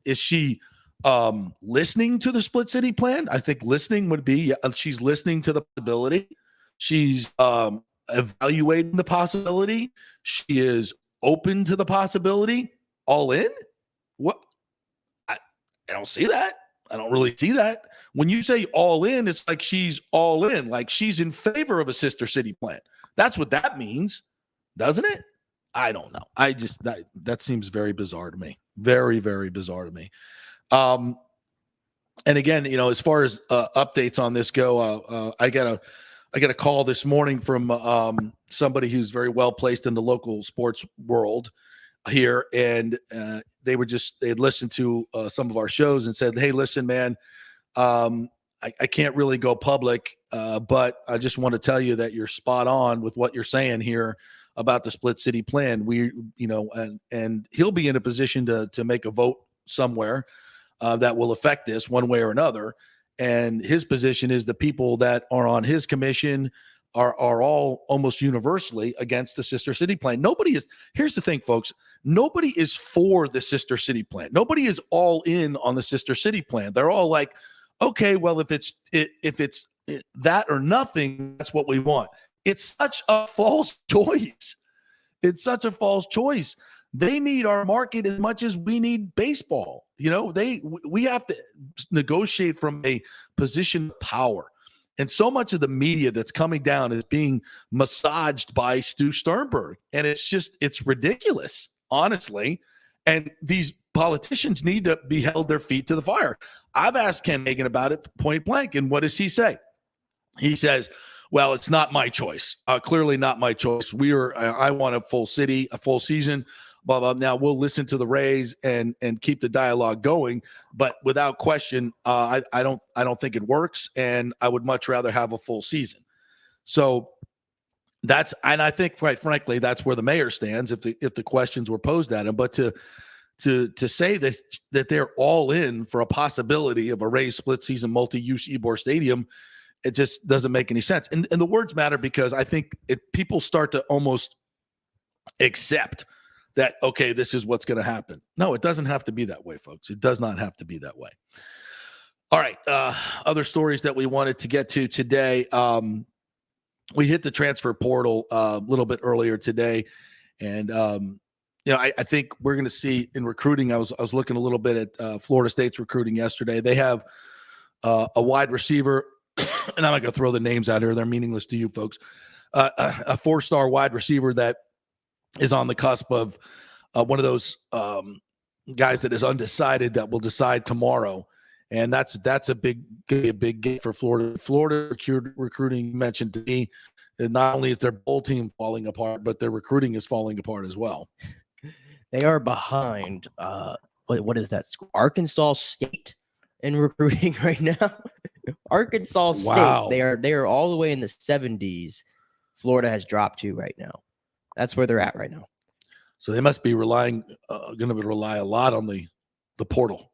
is she listening to the split city plan? I think listening would be, she's listening to the possibility. She's evaluating the possibility. She is open to the possibility. All in? What? I don't see that. I don't really see that. When you say all in, it's like she's all in, like she's in favor of a sister city plan. That's what that means, doesn't it? I don't know. I just that seems very bizarre to me. Very, very bizarre to me. And again, as far as updates on this go, I got a call this morning from somebody who's very well placed in the local sports world here, and they had listened to some of our shows and said, "Hey, listen, man, I can't really go public, but I just want to tell you that you're spot on with what you're saying here about the split city plan. We, and he'll be in a position to make a vote somewhere that will affect this one way or another. And his position is the people that are on his commission are all almost universally against the sister city plan. Here's the thing, folks. Nobody is for the sister city plan. Nobody is all in on the sister city plan. They're all like, okay, well, if it's that or nothing, that's what we want. It's such a false choice. It's such a false choice. They need our market as much as we need baseball. We have to negotiate from a position of power. And so much of the media that's coming down is being massaged by Stu Sternberg. And it's ridiculous, honestly. And these politicians need to be held their feet to the fire. I've asked Ken Hagan about it point blank. And what does he say? He says, well, it's not my choice. Clearly not my choice. I want a full city, a full season. Blah, blah. Now we'll listen to the Rays and keep the dialogue going, but without question, I don't think it works, and I would much rather have a full season. So and I think, quite frankly, that's where the mayor stands if the questions were posed at him. But to say that they're all in for a possibility of a Rays split season multi-use Ybor Stadium, it just doesn't make any sense. And the words matter because I think people start to almost accept that, okay, this is what's going to happen. No, it doesn't have to be that way, folks. It does not have to be that way. All right. Other stories that we wanted to get to today. We hit the transfer portal a little bit earlier today. And, I think we're going to see in recruiting, I was looking a little bit at Florida State's recruiting yesterday. They have a wide receiver, and I'm not going to throw the names out here. They're meaningless to you folks. A 4-star wide receiver that is on the cusp of one of those guys that is undecided that will decide tomorrow. And that's a big get for Florida. Florida recruiting mentioned to me that not only is their bowl team falling apart, but their recruiting is falling apart as well. They are behind. What is that school? Arkansas State in recruiting right now. Arkansas State. Wow. They are all the way in the 70s. Florida has dropped to right now. That's where they're at right now. So they must be going to rely a lot on the portal.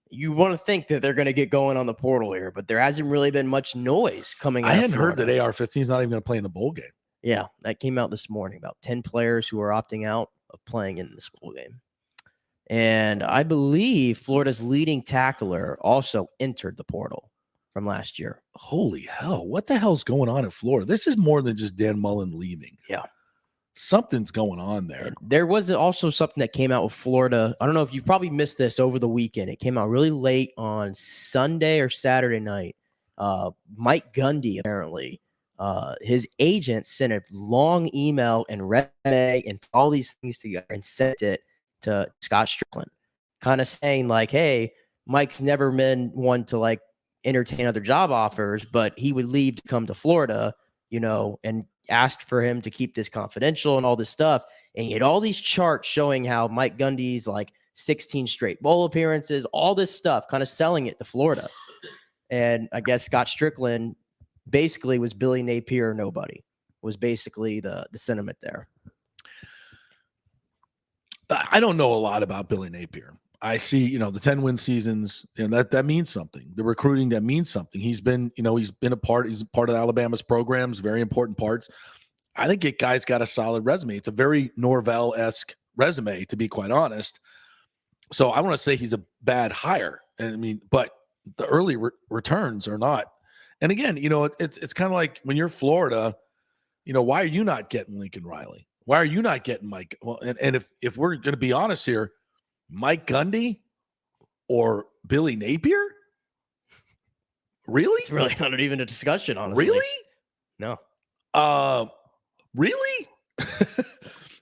You want to think that they're going to get going on the portal here, but there hasn't really been much noise coming out. I hadn't heard that AR-15 is not even going to play in the bowl game. Yeah, that came out this morning. About 10 players who are opting out of playing in this bowl game. And I believe Florida's leading tackler also entered the portal from last year. Holy hell. What the hell's going on in Florida? This is more than just Dan Mullen leaving. Yeah. Something's going on there. There was also something that came out with Florida. I don't know if you probably missed this over the weekend. It came out really late on Sunday or Saturday night. Mike Gundy, apparently, his agent sent a long email and resume and all these things together and sent it to Scott Strickland, kind of saying like, hey, Mike's never been one to like entertain other job offers, but he would leave to come to Florida, and asked for him to keep this confidential and all this stuff. And you had all these charts showing how Mike Gundy's like 16 straight bowl appearances, all this stuff, kind of selling it to Florida. And I guess Scott Strickland basically was Billy Napier or nobody, was basically the sentiment there. I don't know a lot about Billy Napier. I see, the 10-win seasons, and that means something. The recruiting, that means something. He's been a part of Alabama's programs, very important parts. I think it guy's got a solid resume. It's a very Norvell-esque resume, to be quite honest. So I want to say he's a bad hire. And I mean, but the early returns are not. And again, it's kind of like when you're Florida, why are you not getting Lincoln Riley? Why are you not getting Mike? Well, and if we're going to be honest here, Mike Gundy or Billy Napier? Really? It's really not even a discussion, honestly. Really? No. Really?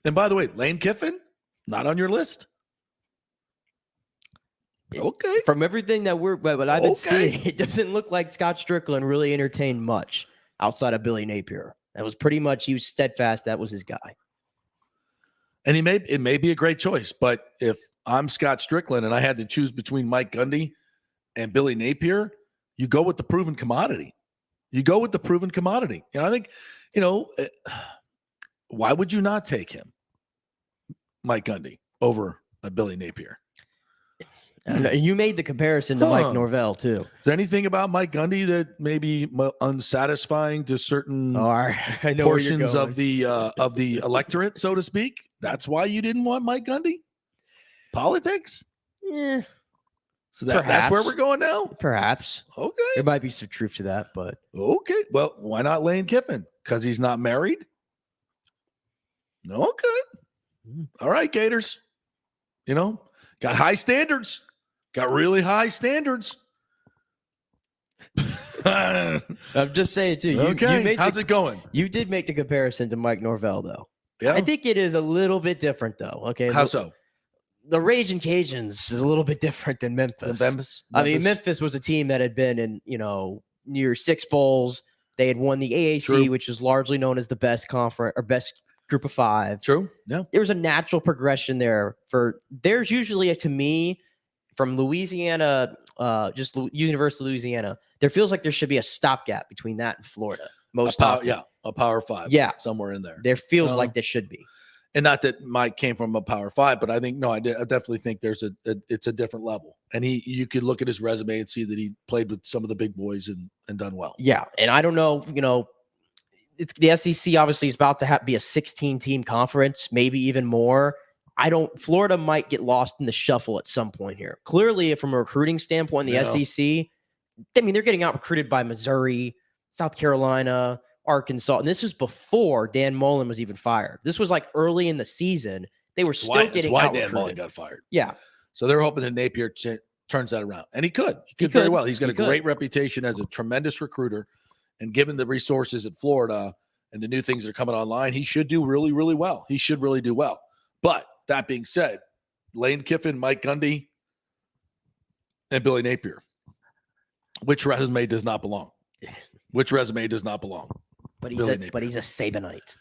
And by the way, Lane Kiffin, not on your list? Okay. From everything that what I've been seeing, it doesn't look like Scott Strickland really entertained much outside of Billy Napier. That was pretty much, he was steadfast. That was his guy. And it may be a great choice, but if I'm Scott Strickland and I had to choose between Mike Gundy and Billy Napier, you go with the proven commodity. I think, why would you not take him, Mike Gundy, over a Billy Napier? You made the comparison to Mike Norvell, too. Is there anything about Mike Gundy that may be unsatisfying to certain portions of the electorate, so to speak? That's why you didn't want Mike Gundy? Politics? Yeah. So that's where we're going now? Perhaps. Okay. There might be some truth to that, but. Okay. Well, why not Lane Kiffin? Because he's not married? Okay. All right, Gators. Got high standards. Got really high standards. I'm just saying, too. How's it going? You did make the comparison to Mike Norvell, though. Yeah. I think it is a little bit different, though. Okay. How so? The Raging Cajuns is a little bit different than Memphis. I mean, Memphis was a team that had been in, near 6 bowls. They had won the AAC, True. which is largely known as the best conference or best group of 5. True. Yeah. There was a natural progression there. There's usually, to me, from Louisiana, just University of Louisiana, there feels like there should be a stopgap between that and Florida. A Power 5. Yeah. Somewhere in there. There feels like there should be. And not that Mike came from a Power 5, but I think, I definitely think it's a different level. And you could look at his resume and see that he played with some of the big boys and done well. Yeah. And I don't know, it's the SEC obviously is about to be a 16-team conference, maybe even more. Florida might get lost in the shuffle at some point here. Clearly, from a recruiting standpoint, the SEC, they're getting out recruited by Missouri, South Carolina, Arkansas. And this is before Dan Mullen was even fired. This was like early in the season. They were still getting out recruited. Dan Mullen got fired. Yeah. So they're hoping that Napier turns that around. And he could. He could very well. He's got a great reputation as a tremendous recruiter. And given the resources at Florida and the new things that are coming online, he should do really, really well. He should really do well. But that being said, Lane Kiffin, Mike Gundy, and Billy Napier. Which resume does not belong? But he's a Sabanite.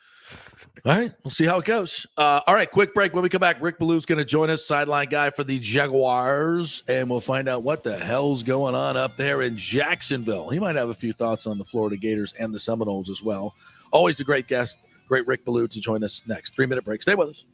All right, we'll see how it goes. All right, quick break. When we come back, Rick Ballou is going to join us, sideline guy for the Jaguars, and we'll find out what the hell's going on up there in Jacksonville. He might have a few thoughts on the Florida Gators and the Seminoles as well. Always a great guest, great Rick Ballou to join us next. 3-minute break. Stay with us.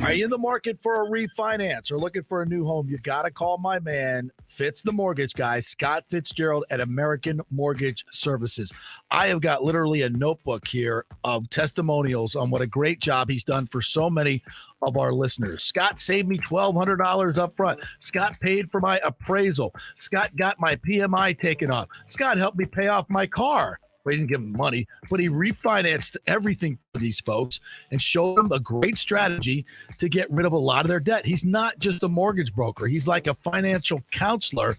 Are you in the market for a refinance or looking for a new home? You got to call my man, Fitz the Mortgage Guy, Scott Fitzgerald at American Mortgage Services. I have got literally a notebook here of testimonials on what a great job he's done for so many of our listeners. Scott saved me $1,200 up front. Scott paid for my appraisal. Scott got my PMI taken off. Scott helped me pay off my car. Well, he didn't give them money, but he refinanced everything for these folks and showed them a great strategy to get rid of a lot of their debt. He's not just a mortgage broker. He's like a financial counselor,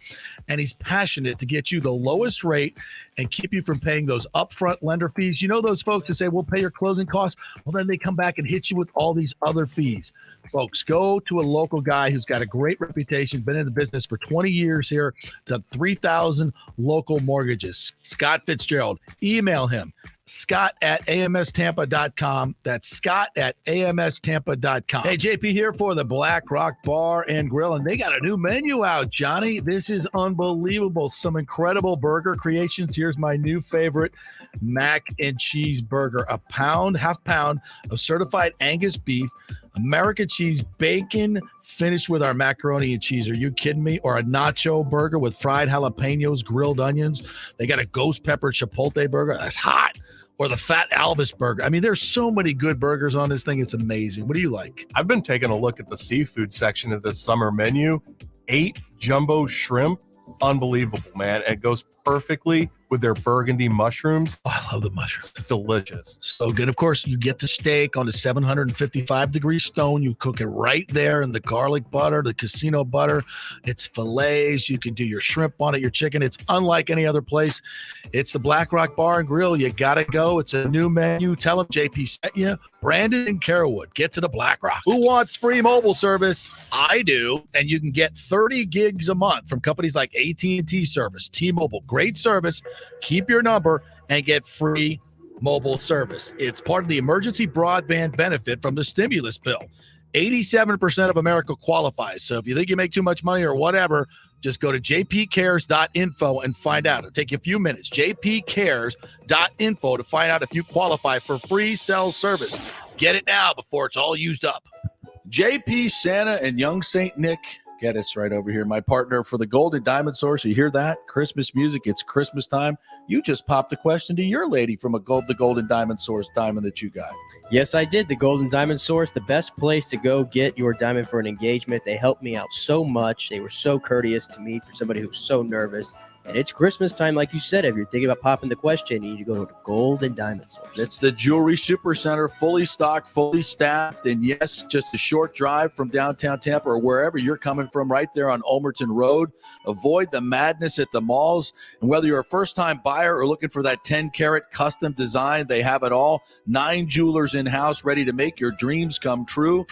and he's passionate to get you the lowest rate and keep you from paying those upfront lender fees. You know those folks that say, we'll pay your closing costs? Well, then they come back and hit you with all these other fees. Folks, go to a local guy who's got a great reputation, been in the business for 20 years here, done 3,000 local mortgages. Scott Fitzgerald. Email him, scott@amstampa.com. That's scott@amstampa.com. Hey, JP here for the Black Rock Bar and Grill, and they got a new menu out, Johnny. This is unbelievable. Some incredible burger creations. Here's my new favorite, mac and cheese burger. A pound, half pound of certified Angus beef, American cheese, bacon, finished with our macaroni and cheese. Are you kidding me? Or a nacho burger with fried jalapenos, grilled onions. They got a ghost pepper chipotle burger. That's hot. or the Fat Elvis burger. I mean, there's so many good burgers on this thing. It's amazing. What do you like? I've been taking a look at the seafood section of this summer menu. 8 jumbo shrimp. Unbelievable, man. It goes perfectly with their burgundy mushrooms. Oh, I love the mushrooms. It's delicious. So good. Of course, you get the steak on the 755-degree stone. You cook it right there in the garlic butter, the casino butter. It's fillets. You can do your shrimp on it, your chicken. It's unlike any other place. It's the Black Rock Bar and Grill. You got to go. It's a new menu. Tell them JP sent you. Brandon and Carrollwood. Get to the Black Rock. Who wants free mobile service? I do. And you can get 30 gigs a month from companies like AT&T Service, T-Mobile. Great service. Keep your number and get free mobile service. It's part of the emergency broadband benefit from the stimulus bill. 87% of America qualifies. So if you think you make too much money or whatever, just go to jpcares.info and find out. It'll take you a few minutes. jpcares.info to find out if you qualify for free cell service. Get it now before it's all used up. JP, Santa, and young Saint Nick. Get us right over here. My partner for the Golden Diamond Source. You hear that? Christmas music. It's Christmas time. You just popped a question to your lady from the Golden Diamond Source diamond that you got. Yes, I did. The Golden Diamond Source, the best place to go get your diamond for an engagement. They helped me out so much. They were so courteous to me for somebody who's so nervous. And it's Christmas time, like you said. If you're thinking about popping the question, you need to go to the Golden Diamond Source. It's the Jewelry Supercenter, fully stocked, fully staffed, and yes, just a short drive from downtown Tampa or wherever you're coming from, right there on Ulmerton Road. Avoid the madness at the malls. And whether you're a first-time buyer or looking for that 10-carat custom design, they have it all. 9 jewelers in-house ready to make your dreams come true.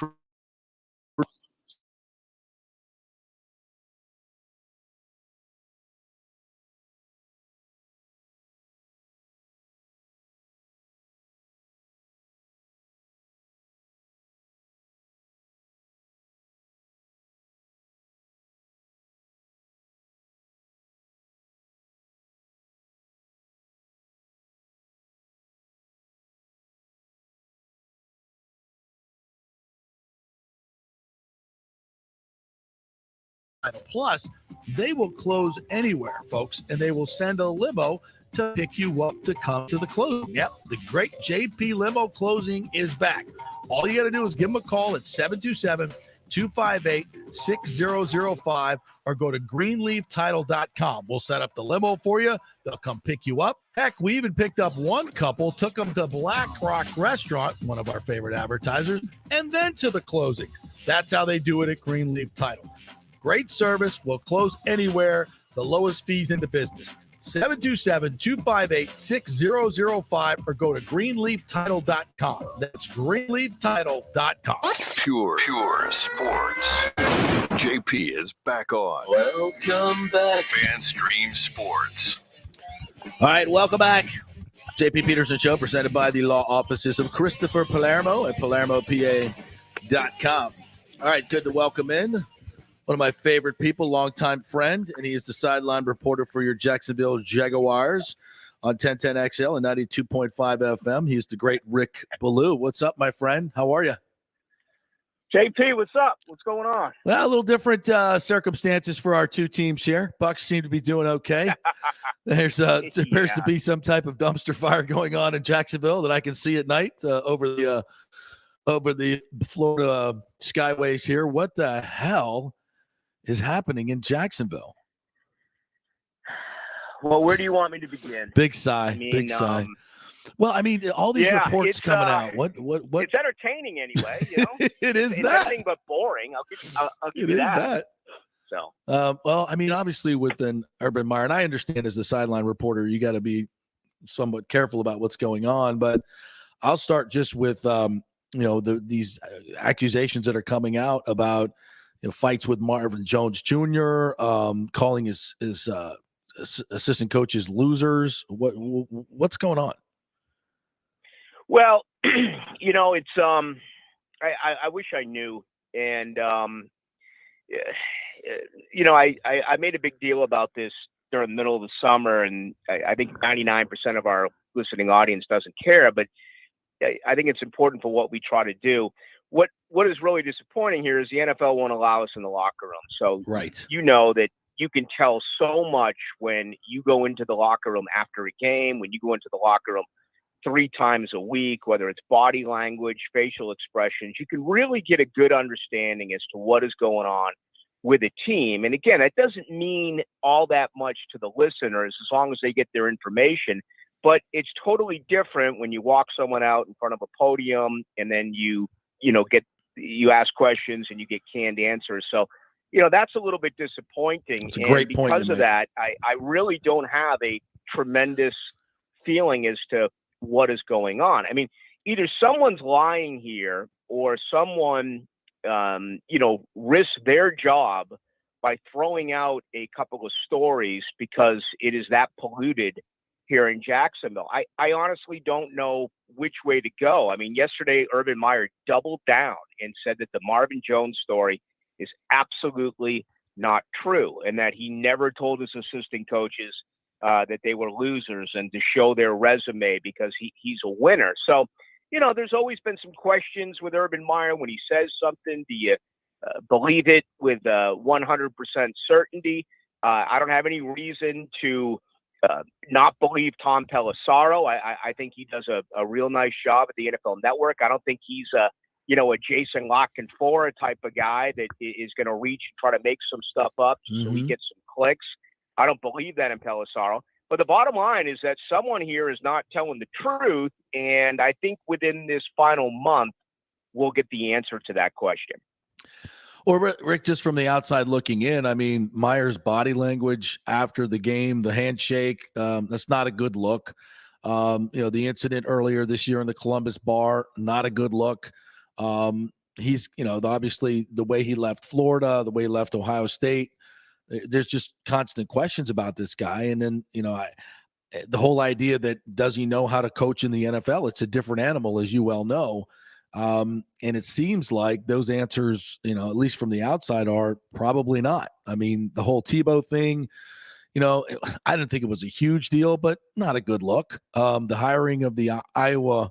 Plus, they will close anywhere, folks, and they will send a limo to pick you up to come to the closing. Yep, the great JP Limo Closing is back. All you got to do is give them a call at 727-258-6005 or go to greenleaftitle.com. We'll set up the limo for you. They'll come pick you up. Heck, we even picked up one couple, took them to Black Rock Restaurant, one of our favorite advertisers, and then to the closing. That's how they do it at Greenleaf Title. Great service. Will close anywhere. The lowest fees in the business. 727-258-6005 or go to greenleaftitle.com. That's greenleaftitle.com. Pure Sports. JP is back on. Welcome back. FanStream Sports. All right, welcome back. JP Peterson Show presented by the law offices of Christopher Palermo at PalermoPA.com. All right, good to welcome in one of my favorite people, longtime friend, and he is the sideline reporter for your Jacksonville Jaguars on 1010XL and 92.5 FM. He's the great Rick Ballou. What's up, my friend? How are you? JP, what's up? What's going on? Well, a little different circumstances for our two teams here. Bucs seem to be doing okay. There appears to be some type of dumpster fire going on in Jacksonville that I can see at night over the Florida skyways here. What the hell is happening in Jacksonville? Well, where do you want me to begin? Big sigh. Big sigh. Well, I mean, all these reports coming out. What? It's entertaining anyway. You know, it is it's that. Anything but boring. I'll give you It is that. that. So. Well, I mean, obviously, with an Urban Meyer, and I understand as the sideline reporter, you got to be somewhat careful about what's going on. But I'll start just with these accusations that are coming out about fights with Marvin Jones Jr., calling his assistant coaches losers. What's going on? Well, it's I wish I knew, and I made a big deal about this during the middle of the summer, and I think 99% of our listening audience doesn't care, but I think it's important for what we try to do. What is really disappointing here is the NFL won't allow us in the locker room. So right, that you can tell so much when you go into the locker room after a game, when you go into the locker room 3 times a week, whether it's body language, facial expressions, you can really get a good understanding as to what is going on with a team. And again, that doesn't mean all that much to the listeners as long as they get their information. But it's totally different when you walk someone out in front of a podium and then you ask questions and you get canned answers. So, that's a little bit disappointing. It's a great point. Because of that, I really don't have a tremendous feeling as to what is going on. I mean, either someone's lying here or someone, risked their job by throwing out a couple of stories because it is that polluted here in Jacksonville. I honestly don't know which way to go. I mean, yesterday, Urban Meyer doubled down and said that the Marvin Jones story is absolutely not true and that he never told his assistant coaches that they were losers and to show their resume because he's a winner. So, there's always been some questions with Urban Meyer when he says something. Do you believe it with 100% certainty? I don't have any reason to not believe Tom Pelissero. I think he does a real nice job at the NFL Network. I don't think he's a Jason La Canfora type of guy that is going to reach and try to make some stuff up so he gets some clicks. I don't believe that in Pelissero. But the bottom line is that someone here is not telling the truth, and I think within this final month, we'll get the answer to that question. Or Rick, just from the outside looking in, I mean, Meyer's body language after the game, the handshake, that's not a good look. The incident earlier this year in the Columbus bar, not a good look. He's, obviously the way he left Florida, the way he left Ohio State, there's just constant questions about this guy. And then, the whole idea that does he know how to coach in the NFL? It's a different animal, as you well know. And it seems like those answers, at least from the outside, are probably not. I mean, the whole Tebow thing, I didn't think it was a huge deal, but not a good look. The hiring of the Iowa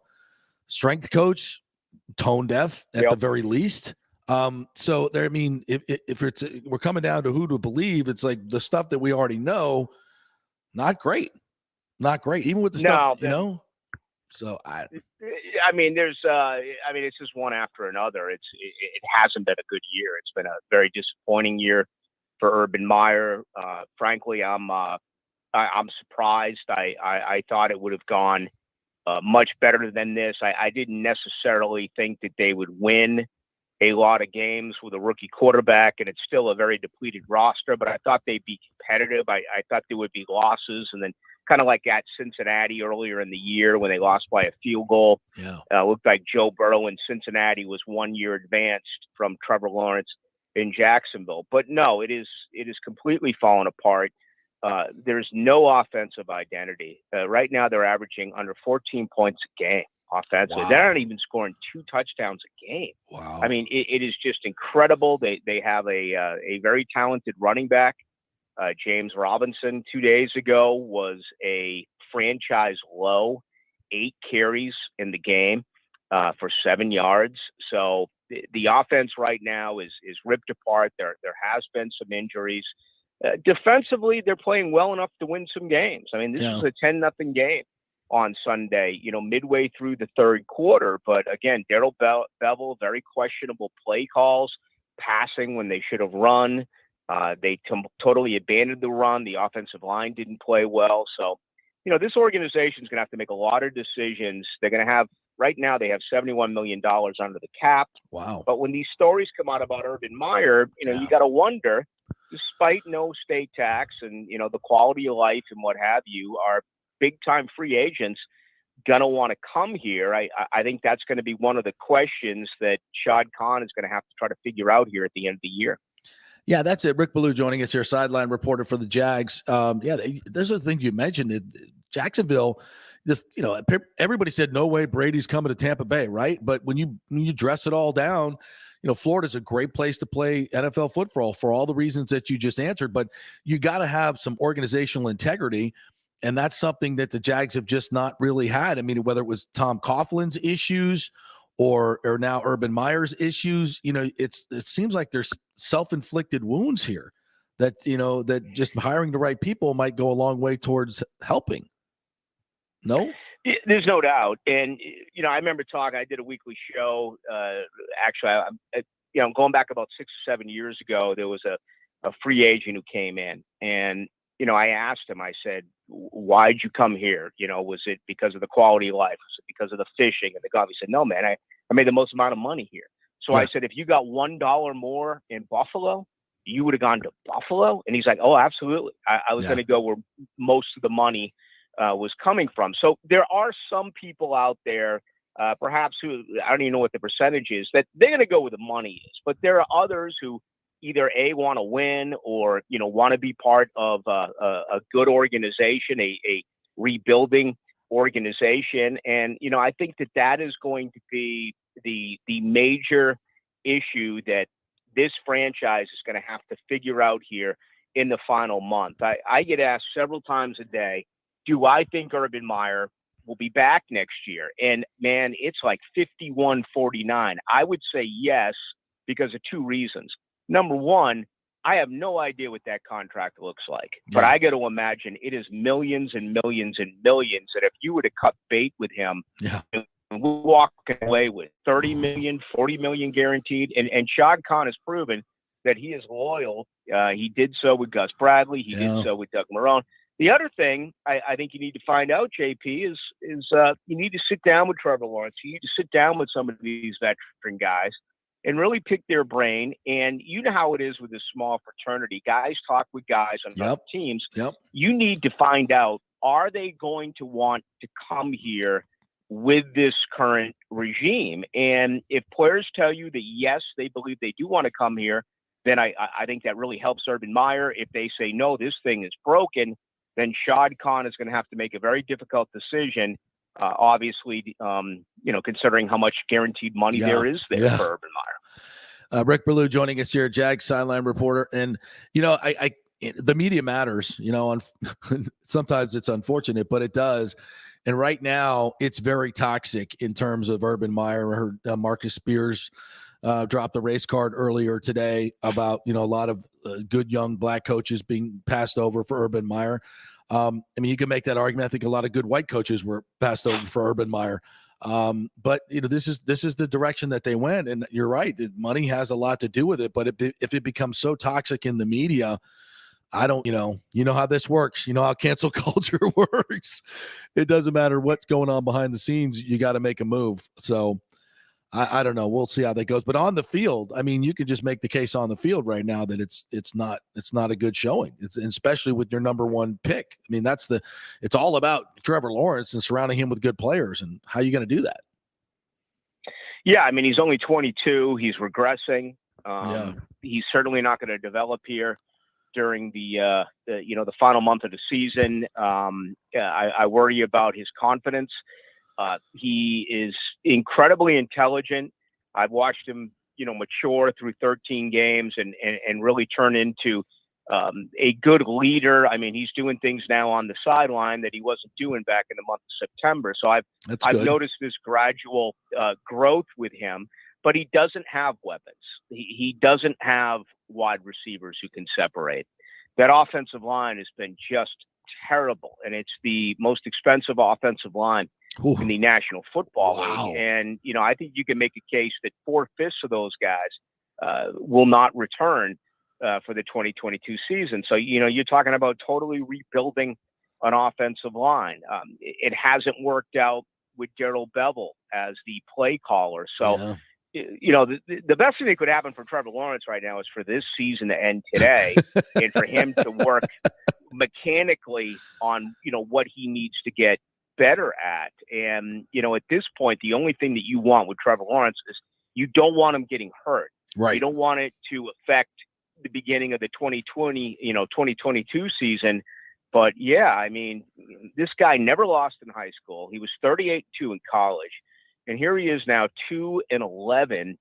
strength coach, tone deaf at the very least. So there, I mean, if we're coming down to who to believe, it's like the stuff that we already know, not great, even with the stuff, So it's just one after another. It hasn't been a good year. It's been a very disappointing year for Urban Meyer. Frankly, I'm surprised. I thought it would have gone much better than this. I didn't necessarily think that they would win a lot of games with a rookie quarterback, and it's still a very depleted roster, but I thought they'd be competitive. I thought there would be losses, and then kind of like at Cincinnati earlier in the year when they lost by a field goal. Looked like Joe Burrow in Cincinnati was 1 year advanced from Trevor Lawrence in Jacksonville. But no, it is completely fallen apart. There's no offensive identity. Right now they're averaging under 14 points a game offensively. Wow. They're not even scoring 2 touchdowns a game. Wow. I mean, it is just incredible. They have a very talented running back. James Robinson 2 days ago was a franchise low 8 carries in the game for 7 yards. So the offense right now is ripped apart. There has been some injuries. Defensively, they're playing well enough to win some games. I mean, this is a 10-0 game on Sunday, midway through the third quarter. But again, Darrell Bevel, very questionable play calls, passing when they should have run. They totally abandoned the run. The offensive line didn't play well. So, this organization is going to have to make a lot of decisions. They're going to have, right now, they have $71 million under the cap. Wow. But when these stories come out about Urban Meyer, you got to wonder, despite no state tax and, the quality of life and what have you, are big-time free agents going to want to come here? I think that's going to be one of the questions that Shad Khan is going to have to try to figure out here at the end of the year. Yeah, that's it. Rick Ballou joining us here, sideline reporter for the Jags. Those are the things you mentioned. Jacksonville, everybody said, no way Brady's coming to Tampa Bay, right? But when you dress it all down, Florida's a great place to play NFL football for all the reasons that you just answered. But you got to have some organizational integrity, and that's something that the Jags have just not really had. I mean, whether it was Tom Coughlin's issues or now Urban Meyer's issues, it seems like there's self-inflicted wounds here that just hiring the right people might go a long way towards helping. No? There's no doubt. And, I remember I did a weekly show. Actually, going back about 6 or 7 years ago, there was a free agent who came in, and, I asked him, I said, why'd you come here? Was it because of the quality of life? Was it because of the fishing and the golf? He said, no, man, I made the most amount of money here. So I said, if you got $1 more in Buffalo, you would have gone to Buffalo? And he's like, oh, absolutely. I was going to go where most of the money was coming from. So there are some people out there, perhaps who, I don't even know what the percentage is, that they're going to go where the money is. But there are others who either want to win or, want to be part of a good organization, a rebuilding organization. And, I think that is going to be the major issue that this franchise is going to have to figure out here in the final month. I get asked several times a day, do I think Urban Meyer will be back next year? And man, it's like 51-49. I would say yes, because of two reasons. Number one, I have no idea what that contract looks like, but I got to imagine it is millions and millions and millions that if you were to cut bait with him, and walk away with 30 million, 40 million guaranteed. And Shad Khan has proven that he is loyal. He did so with Gus Bradley. He did so with Doug Marrone. The other thing I think you need to find out, JP, is you need to sit down with Trevor Lawrence. You need to sit down with some of these veteran guys and really pick their brain. And you know how it is with this small fraternity. Guys talk with guys on other teams. You need to find out, are they going to want to come here with this current regime? And if players tell you that, yes, they believe they do want to come here, then I think that really helps Urban Meyer. If they say, no, this thing is broken, then Shad Khan is going to have to make a very difficult decision, obviously, considering how much guaranteed money there is there for Urban Meyer. Rick Ballou joining us here, Jag sideline reporter. And, the media matters, sometimes it's unfortunate, but it does. And right now it's very toxic in terms of Urban Meyer. I heard Marcus Spears dropped a race card earlier today about, a lot of good young black coaches being passed over for Urban Meyer. You can make that argument. I think a lot of good white coaches were passed over for Urban Meyer. But this is the direction that they went. And you're right. Money has a lot to do with it. But if it becomes so toxic in the media, I don't, you know how this works. You know how cancel culture works. It doesn't matter what's going on behind the scenes. You got to make a move. So I don't know. We'll see how that goes. But on the field, you can just make the case on the field right now that it's not a good showing. It's especially with your number one pick. It's all about Trevor Lawrence and surrounding him with good players. And how are you going to do that? Yeah, he's only 22. He's regressing. He's certainly not going to develop here during the final month of the season. I worry about his confidence. He is incredibly intelligent. I've watched him, mature through 13 games and really turn into a good leader. He's doing things now on the sideline that he wasn't doing back in the month of September. So I've noticed this gradual growth with him, but he doesn't have weapons. He doesn't have wide receivers who can separate. That offensive line has been just terrible, and it's the most expensive offensive line in the National Football League. And, I think you can make a case that 4/5 of those guys will not return for the 2022 season. So, you're talking about totally rebuilding an offensive line. It hasn't worked out with Darrell Bevell as the play caller. So, the best thing that could happen for Trevor Lawrence right now is for this season to end today and for him to work mechanically on, what he needs to get better at. And, at this point, the only thing that you want with Trevor Lawrence is you don't want him getting hurt. Right. You don't want it to affect the beginning of the 2022 season. But yeah, this guy never lost in high school. He was 38-2 in college. And here he is now 2-11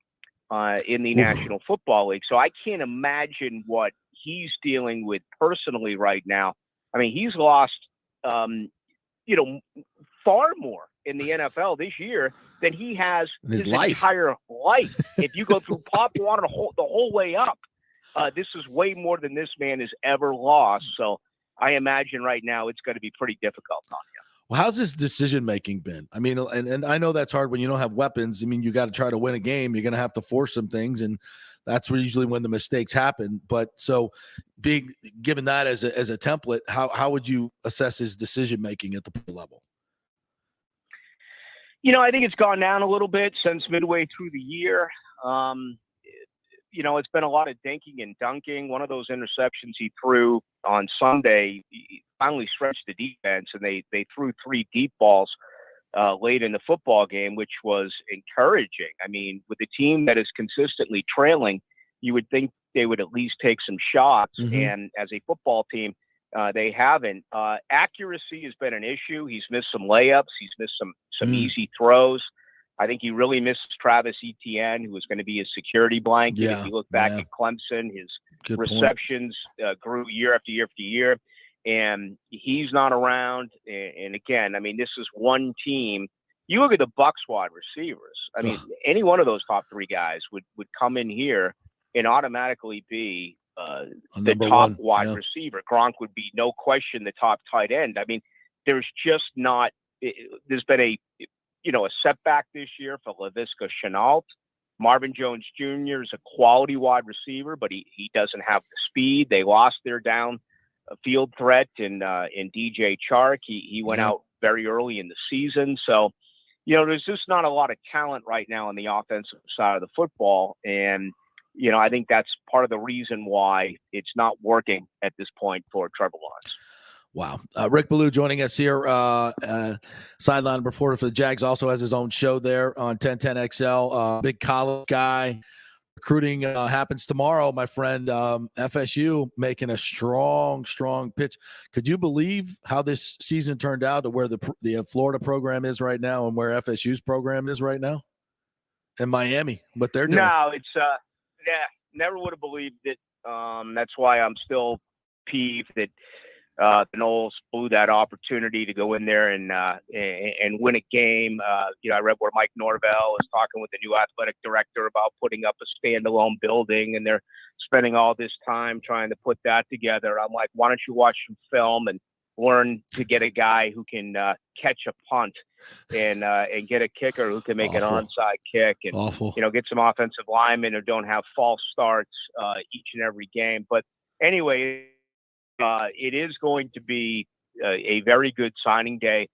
in the National Football League. So I can't imagine what he's dealing with personally right now. He's lost, far more in the NFL this year than he has his entire life. If you go through Pop Warner the whole way up, this is way more than this man has ever lost. So I imagine right now it's going to be pretty difficult on him. Well, how's this decision making been? I mean, and I know that's hard when you don't have weapons. I mean, you got to try to win a game. You're going to have to force some things, and that's usually when the mistakes happen. But so, being given that as a template, how would you assess his decision making at the pro level? I think it's gone down a little bit since midway through the year. It's been a lot of dinking and dunking. One of those interceptions he threw on Sunday, he finally stretched the defense, and they threw 3 deep balls late in the football game, which was encouraging. I mean, with a team that is consistently trailing, you would think they would at least take some shots. Mm-hmm. And as a football team, they haven't. Accuracy has been an issue. He's missed some layups. He's missed some easy throws. I think he really missed Travis Etienne, who was going to be his security blanket. Yeah, if you look back at Clemson, his Good receptions grew year after year after year, and he's not around. And again, I mean, this is one team. You look at the Bucs wide receivers. I mean, any one of those top 3 guys would come in here and automatically be the top wide receiver. Gronk would be, no question, the top tight end. I mean, there's just not. There's been a setback this year for Laviska Shenault. Marvin Jones Jr. is a quality wide receiver, but he doesn't have the speed. They lost their down field threat in DJ Chark. He went out very early in the season. So, there's just not a lot of talent right now on the offensive side of the football. And, I think that's part of the reason why it's not working at this point for Trevor Lawrence. Wow. Rick Ballou joining us here, sideline reporter for the Jags, also has his own show there on 1010XL. Big college guy. Recruiting happens tomorrow, my friend. FSU making a strong pitch. Could you believe how this season turned out to where the Florida program is right now and where FSU's program is right now? In Miami, what they're doing. No, it's never would have believed it. That's why I'm still peeved that the Noles blew that opportunity to go in there and win a game. I read where Mike Norvell is talking with the new athletic director about putting up a standalone building, and they're spending all this time trying to put that together. I'm like, why don't you watch some film and learn to get a guy who can catch a punt and get a kicker who can make an onside kick and get some offensive linemen who don't have false starts each and every game. But anyway, it is going to be a very good signing day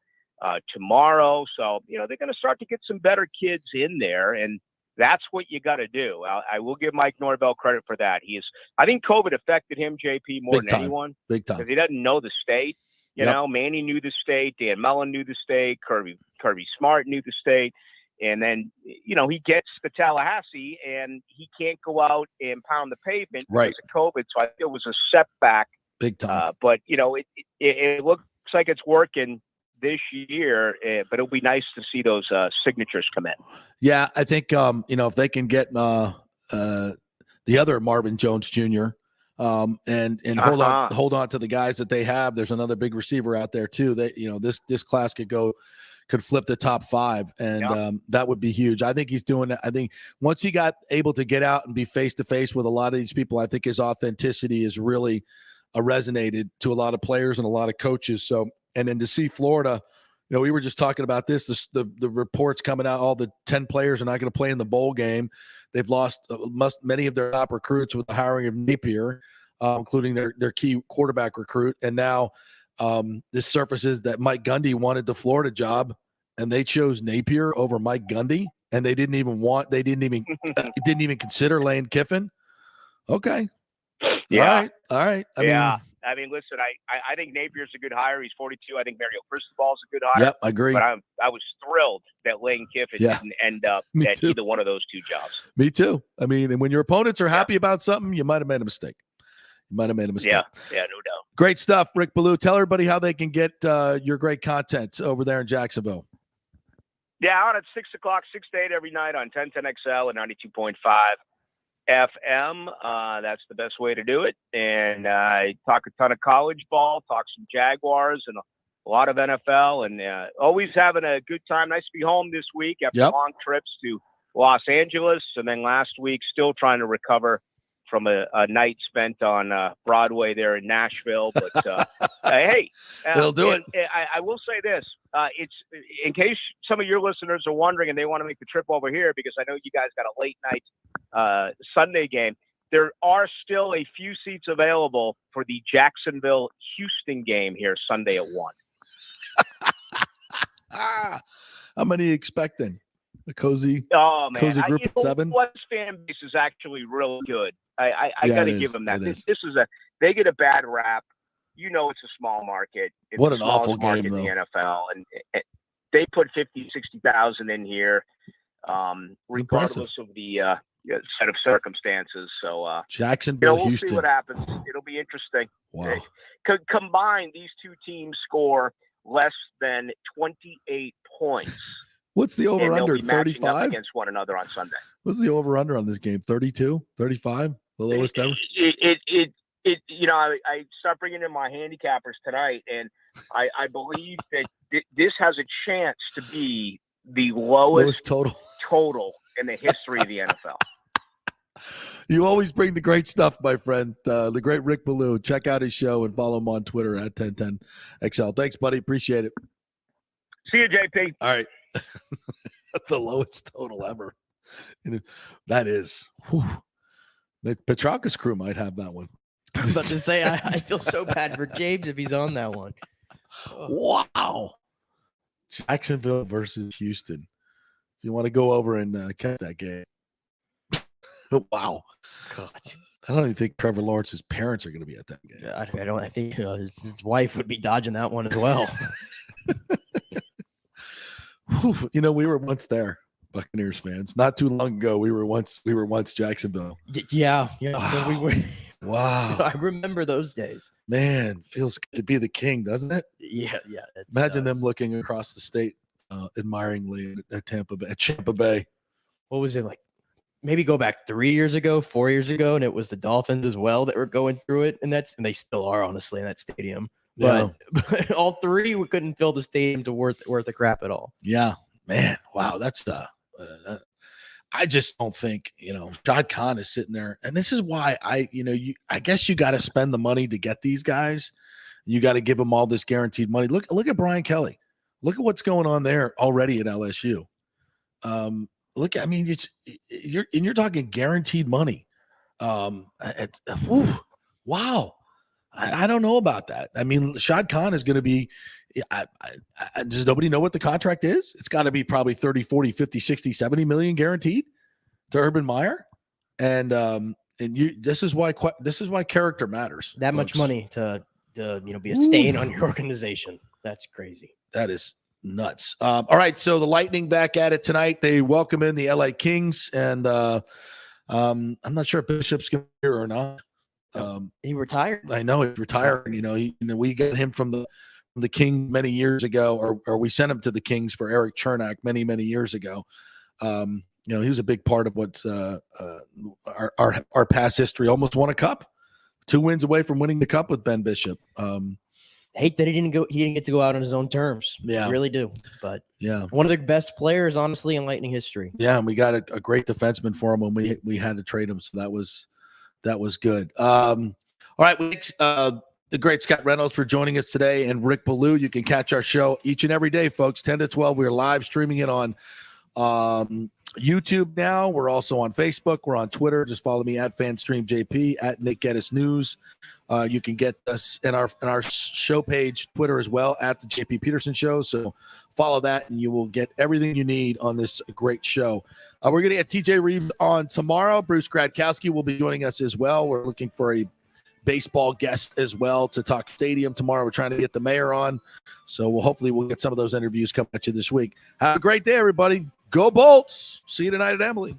tomorrow. So, they're going to start to get some better kids in there, and that's what you got to do. I will give Mike Norvell credit for that. I think COVID affected him, JP, more than anyone. Big time. Because he doesn't know the state. Manny knew the state. Dan Mellon knew the state. Kirby Smart knew the state. And then, he gets to Tallahassee, and he can't go out and pound the pavement because of COVID. So I think it was a setback. Big time. But, it looks like it's working this year, but it'll be nice to see those signatures come in. Yeah, I think, if they can get the other Marvin Jones Jr., and hold on to the guys that they have. There's another big receiver out there too. That this class could flip the top 5, and that would be huge. I think he's doing it. I think once he got able to get out and be face to face with a lot of these people, I think his authenticity is really resonated to a lot of players and a lot of coaches. So, and then to see Florida, we were just talking about this. The reports coming out, all the 10 players are not going to play in the bowl game. They've lost many of their top recruits with the hiring of Napier, including their key quarterback recruit. And now this surfaces that Mike Gundy wanted the Florida job, and they chose Napier over Mike Gundy, and they didn't even consider Lane Kiffin. Okay. Yeah. All right. I mean, listen, I think Napier's a good hire. He's 42. I think Mario Cristobal's a good hire. Yep, I agree. But I was thrilled that Lane Kiffin didn't end up at either one of those 2 jobs. Me too. I mean, and when your opponents are happy about something, you might have made a mistake. Yeah, no doubt. Great stuff, Rick Ballou. Tell everybody how they can get your great content over there in Jacksonville. Yeah, on at 6 o'clock, 6 to 8 every night on 1010XL and 92.5 FM. That's the best way to do it. And I talk a ton of college ball, talk some Jaguars and a lot of NFL, and always having a good time. Nice to be home this week after long trips to Los Angeles. And then last week, still trying to recover from a night spent on Broadway there in Nashville. But hey, it'll do it. I will say this: it's in case some of your listeners are wondering and they want to make the trip over here, because I know you guys got a late night Sunday game. There are still a few seats available for the Jacksonville-Houston game here Sunday at 1. How many are you expecting? A cozy group of 7? What's fan base is actually really good. I got to give them that. This is they get a bad rap. It's a small market. It's what an awful game, in though. the NFL, and they put 50,000-60,000 in here, regardless of the set of circumstances. So Jacksonville, we'll Houston. see what happens. It'll be interesting. Wow. Combined, these two teams score less than 28 points. What's the over-under? 35 against one another on Sunday. What's the over-under on this game? 32, 35, the lowest ever. I start bringing in my handicappers tonight, and I believe that this has a chance to be the lowest total in the history of the NFL. You always bring the great stuff, my friend. The great Rick Ballou. Check out his show and follow him on Twitter at 1010XL. Thanks, buddy. Appreciate it. See you, JP. All right. The lowest total ever. That is. Petrarca's crew might have that one. I was about to say, I feel so bad for James if he's on that one. Oh. Wow. Jacksonville versus Houston. If you want to go over and catch that game. Wow. God. I don't even think Trevor Lawrence's parents are going to be at that game. I think his wife would be dodging that one as well. We were once there, Buccaneers fans. Not too long ago, we were once Jacksonville. Yeah. Wow. We were. Wow. I remember those days. Man, feels good to be the king, doesn't it? Yeah. Imagine them looking across the state admiringly at Tampa Bay. What was it like? Maybe go back 4 years ago, and it was the Dolphins as well that were going through it, and they still are, honestly, in that stadium. But all three, we couldn't fill the stadium to worth a crap at all. Yeah, man. Wow, that's I just don't think Shad Khan is sitting there, and this is why I guess you got to spend the money to get these guys. You got to give them all this guaranteed money. Look at Brian Kelly. Look at what's going on there already at LSU. You're talking guaranteed money. Wow. I don't know about that. I mean, Shad Khan is going to be, does nobody know what the contract is? It's got to be probably 30, 40, 50, 60, 70 million guaranteed to Urban Meyer. And this is why character matters. That folks. Much money to be a stain on your organization. That's crazy. That is nuts. All right. So the Lightning back at it tonight. They welcome in the LA Kings, and I'm not sure if Bishop's going to be here or not. He retired. I know he's retiring. We got him from the King many years ago, or we sent him to the Kings for Eric Chernak many years ago. He was a big part of what's our past history. Almost won a cup, 2 wins away from winning the cup with Ben Bishop. Hate that he didn't get to go out on his own terms. Yeah, I really do. But yeah, one of the best players, honestly, in Lightning history. Yeah, and we got a great defenseman for him when we had to trade him, so that was good. All right, thanks, the great Scott Reynolds for joining us today, and Rick Ballou. You can catch our show each and every day, folks, 10 to 12. We're live streaming it on YouTube now. We're also on Facebook. We're on Twitter. Just follow me at FanstreamJP, at Nick Geddes News. You can get us in our show page, Twitter as well, at the JP Peterson Show. So follow that, and you will get everything you need on this great show. We're going to get TJ Reeves on tomorrow. Bruce Gradkowski will be joining us as well. We're looking for a baseball guest as well to talk stadium tomorrow. We're trying to get the mayor on. So hopefully we'll get some of those interviews coming at you this week. Have a great day, everybody. Go Bolts. See you tonight at Emily.